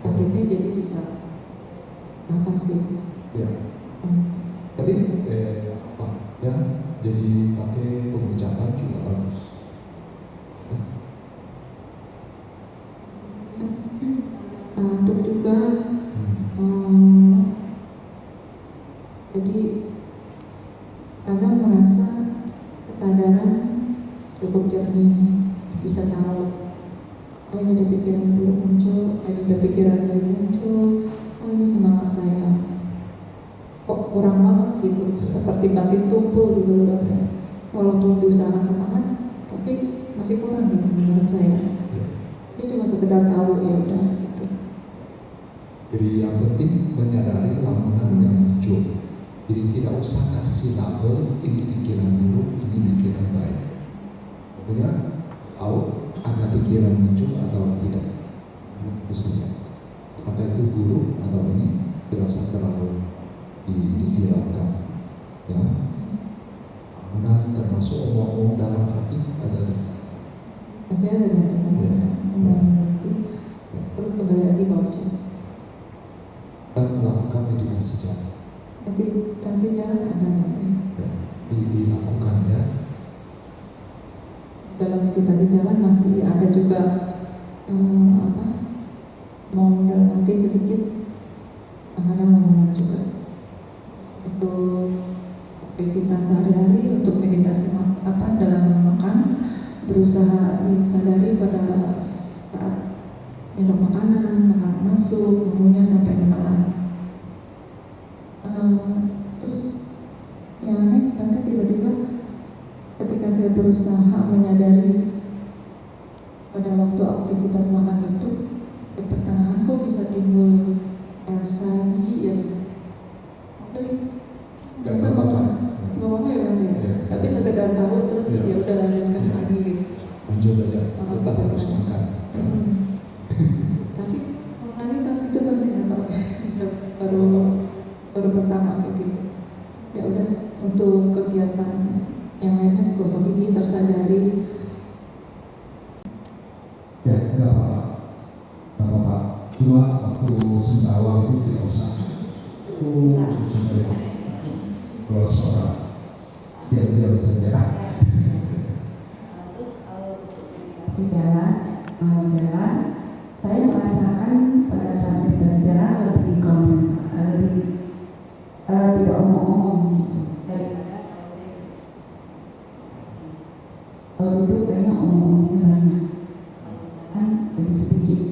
sakitnya, jadi bisa nafas sih. Ya. Tapi apa? Ya, jadi pakai pengucapan juga bagus. Ya. Ngantuk juga. Jadi kadang merasa kesadaran cukup jernih, bisa tahu oh ini ada pikiran buruk muncul, ini ada pikiran baik muncul, oh ini semangat saya kok kurang banget gitu, seperti batin tumpul gitu loh. Walaupun diusahakan semangat tapi masih kurang gitu menurut saya. Ini cuma sekedar tahu, ya udah gitu. Jadi yang penting menyadari lamunan yang muncul. Jadi tidak usah kasih label ini pikiran buruk, ini pikiran baik. Pokoknya tahu ada pikiran muncul atau tidak. Itu saja. Apakah itu buruk atau ini tidak usah terlalu dihiraukan. Ya. Lamunan termasuk omong-omong dalam hati ada di sana. Masih ada nanti nanti. Terus kembali lagi ke objek. Dan melakukan meditasi jalan. Meditasi jalan ada nanti. Ya, dilakukan ya. Dalam meditasi jalan masih ada juga mau dalam hati sedikit, kadang lamunan juga. Untuk aktivitas sehari-hari, untuk meditasi dalam makan, berusaha disadari pada saat minum makanan masuk, mengunyah sampai menelan. Terus yang aneh nanti tiba-tiba ketika saya berusaha menyadari pada waktu aktivitas makan itu, di pertengahan kok bisa timbul rasa jijik ya. Gak apa-apa. Gak apa-apa ya berarti ya. Tapi sekedar tahu terus ya udah lanjutkan lagi gitu. Lanjut aja, tetap harus makan. Tapi kualitas itu nanti nggak tahu ya, bisa baru pertama kayak gitu. Ya udah, untuk kegiatan yang lainnya gosok gigi tersadari. Ya, nggak apa-apa. Nggak apa-apa. Cuma waktu sendawa itu tidak usah. Kalau seorang diam-diam saja. Jalan, saya merasakan pada saat meditasi jalan lebih tidak omong-omong gitu. Kalau duduk kayaknya omong-omongnya banyak, kan lebih sedikit.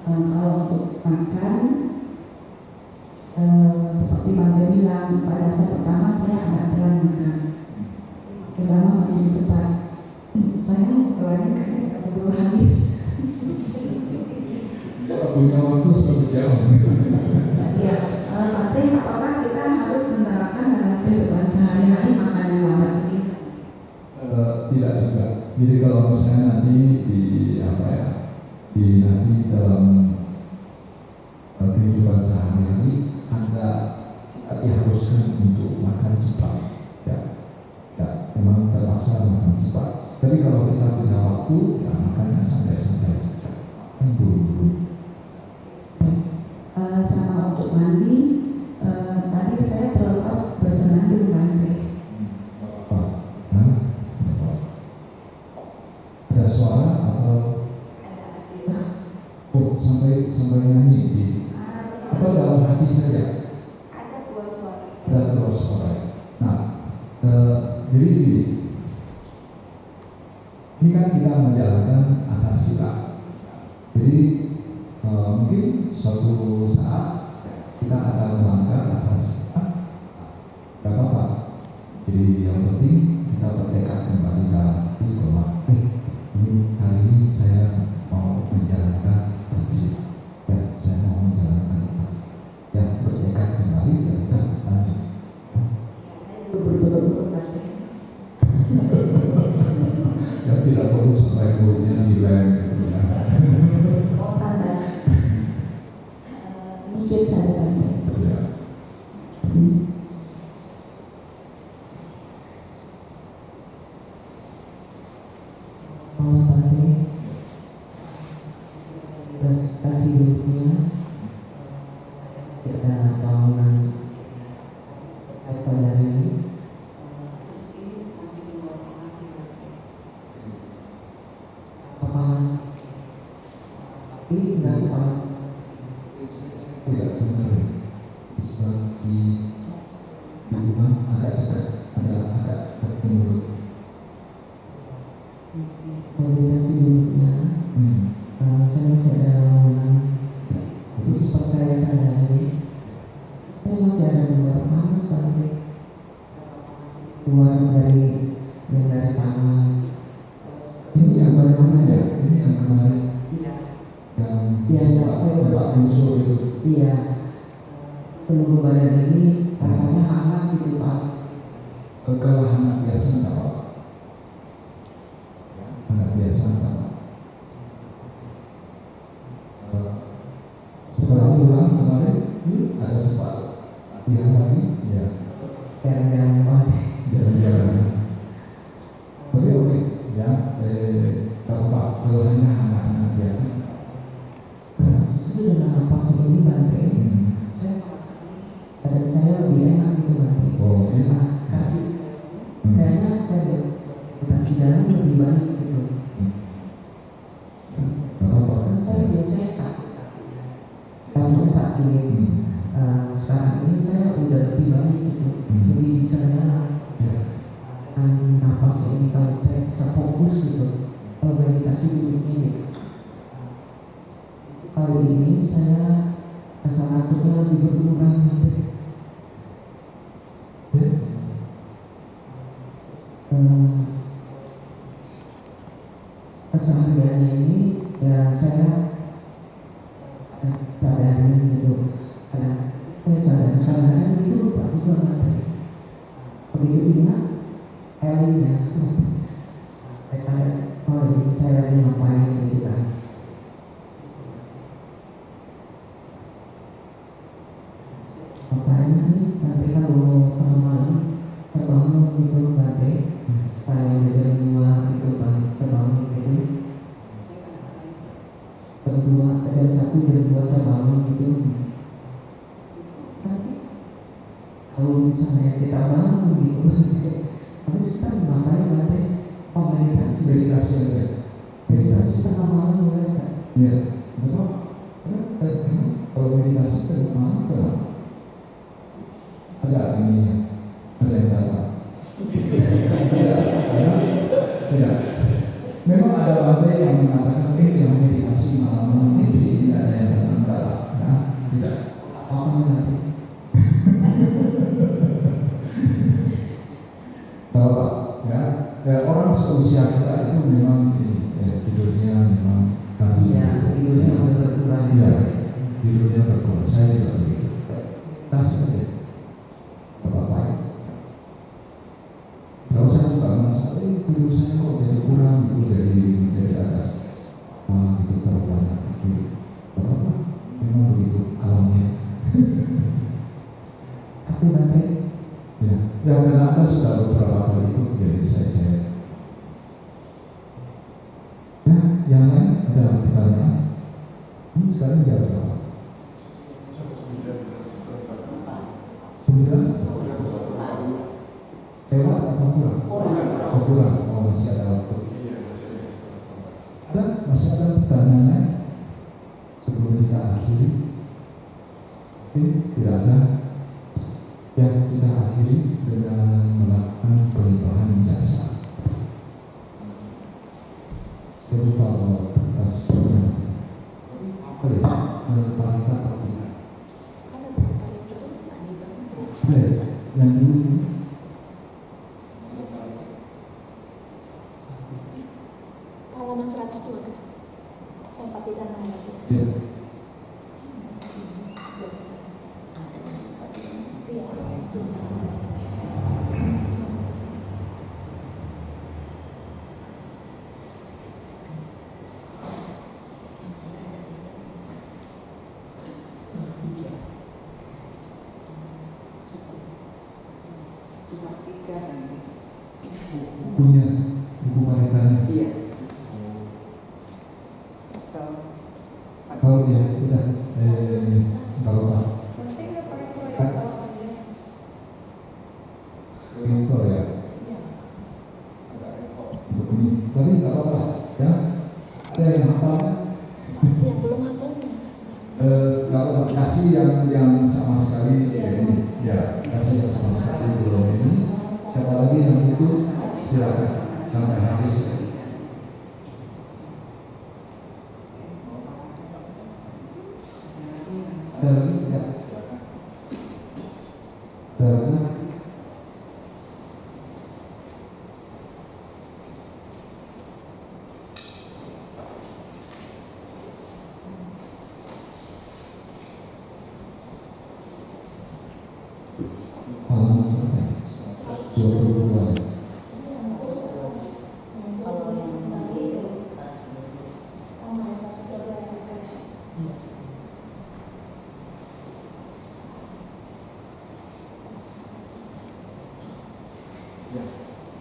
Kalau untuk makan, seperti Bang bilang, pada saat pertama saya agak pelan makan, lama makin cepat. Saya pelannya kayak keburu habis. Kalau punya waktu 1 jam. Ya, artinya apakah kita harus menerapkan dalam kehidupan sehari-hari makan yang lambat begitu? Tidak juga. Jadi kalau misalnya nanti di apa ya, nanti dalam kehidupan sehari-hari Anda diharuskan untuk makan cepat, ya, memang terpaksa makan cepat. Tapi kalau kita punya waktu, ya makannya santai-santai saja, dulu. Sama untuk mandi, tadi saya terlepas bersenandung Bante. Ada suara atau sampai nyanyi atau dalam hati saja? Ada dua suara. Nah, jadi ini kan kita menjalankan atas sila. Jadi mungkin suatu saat kita akan melanggar atas sila, tidak apa-apa. Jadi yang penting kita bertekad kembali dalam hati bahwa ini hari ini saya mau menjalankan atas sila. Ya, saya mau menjalankan atas sila. Ya, bertekad kembali dan udah lanjut. Ya tidak perlu sampai gurunya nilai gitu ya. Izin saya Bante. Ya. Malam Bante, kasih hidupnya ada bangunan saya pada hari ini. Panas, ini nggak sepanas. Tidak benar. Islam di rumah agak dekat, agak ke mulut. Meditasi dulunya, saya masih ada bangunan. Terus pas saya sadari, saya masih ada luar panas Bante. Keluar dari tangan. Ini yang baru saja, ini yang kemarin yang saya musuh itu. Iya, seluruh badan ini rasanya hangat gitu Pak. Kalau hangat biasa enggak apa? Hangat biasa enggak apa? Setelah pulang kemarin ada sempat latihan lagi, ya. Jarang-jarang Bante. Jalan-jalan. Tapi oke, ya. Kalau hanya hangat-hangat biasa. Justru dengan napas ini Bante, saya badan saya lebih enak gitu Bante. Oh, iya. Kaki saya, kayaknya saya dikasih jalan lebih baik gitu. Kan saya biasanya sakit, kakinya sakit. Sekarang ini saya udah lebih baik gitu, lebih bisa jalan. Dan napas ini kalau saya bisa fokus gitu, kalau meditasi duduk ini. Kali ini saya rasa ngantuknya lebih berkurang Bante. Kesehariannya ini ya saya sadari gitu, karena saya sadar kadang-kadang itu lupa juga Bante. Begitu ingat Elina, saya sadar, oh ini saya lagi ngapain gitu kan. Makanya nih Bante kalau malam terbangun gitu Bante, saya jam 2 gitu Bante terbangun gitu, jam 1 jam 2 terbangun gitu. Tapi kalau misalnya kita bangun gitu habis kita ngapain Bante? Oh meditasi aja. Meditasi tengah malam boleh kan? Iya. Kalau meditasi tengah malam kenapa? Ada ini, ada yang datang. Tidak. Memang ada Bante yang mengatakan, yang meditasi malam-malam ini tidak ada yang datang. Nah, tidak. Apa nanti? Tahu Pak, ya orang seusia kita itu memang ini. kasih Bante. Ya, karena Anda sudah beberapa kali ikut, jadi saya. Ya, yang lain ada pertanyaan? Ini sekarang jam berapa? 9? Lewat atau kurang? Kurang. Oh, masih ada waktu. Masih ada pertanyaan lain sebelum kita akhiri? Oke, tidak ada. Ya, kita akhiri dengan melakukan pelimpahan jasa. Saya lupa bawa kertas. Apa ya? Parita tapi. Yang dulu. Halaman 102 tempat tidak lagi. Ya. Punya buku paritanya. Iya. Oh ya, udah. Kalau Pak. Rekor ya. Untuk ini, tapi nggak apa-apa ya. Ada yang hafal kan? Yang belum hafal Kalau kasih yang sama sekali ya kasih yang sama sekali belum ini. Siapa lagi yang butuh? Silakan sampai habis. Ya.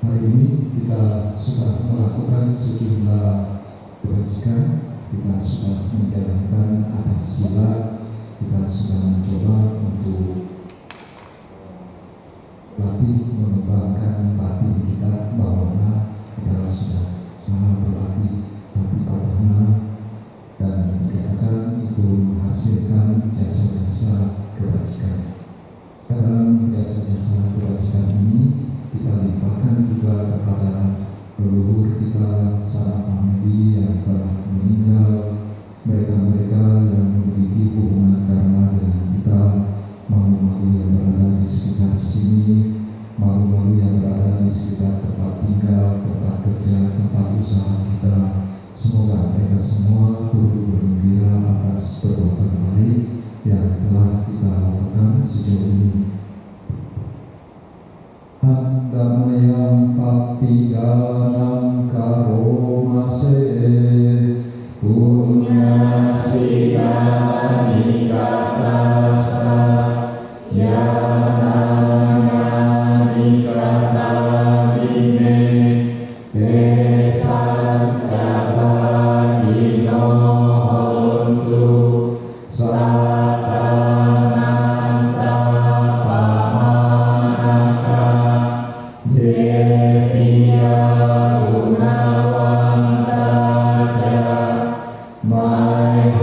Hari ini kita sudah melakukan sejumlah kebajikan, kita sudah menjalankan atas sila, kita sudah mencoba untuk latih mengembangkan batin kita bahwa kita sudah berlatih tapi padahal dan dikatakan itu menghasilkan jasa-jasa kebajikan. Sekarang jasa-jasa kebajikan ini kita limpahkan juga kepada leluhur kita, sanak famili yang telah meninggal, mereka-mereka yang memiliki hubungan karma dengan kita, malu-malu yang berada di sekitar sini, malu-malu yang berada di sekitar tempat tinggal, tempat kerja, tempat usaha kita. Semoga mereka semua turut bergembira atas perbuatan baik yang telah kita lakukan sejauh ini. Damayam patidanam karomase punyasika nikatasa yanana nikataline desan cabagino hontu satananta pamanaka Devya Gunawanta Mai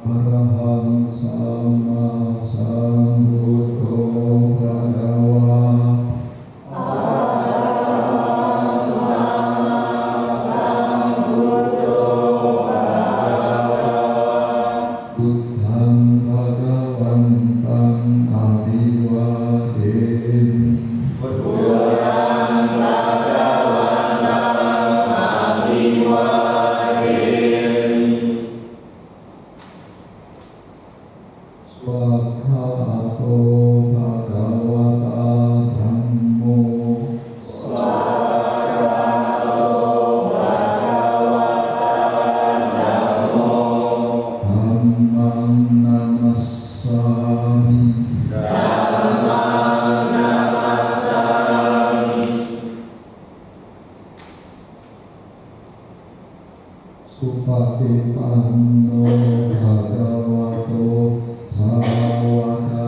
Arahang sama sambuddho bhagawa. Buddhang bhagawantam abhiwademi. Swakhato bhagavata dhammo. Dhammang namassami. Supatipanno bhagavato sawaka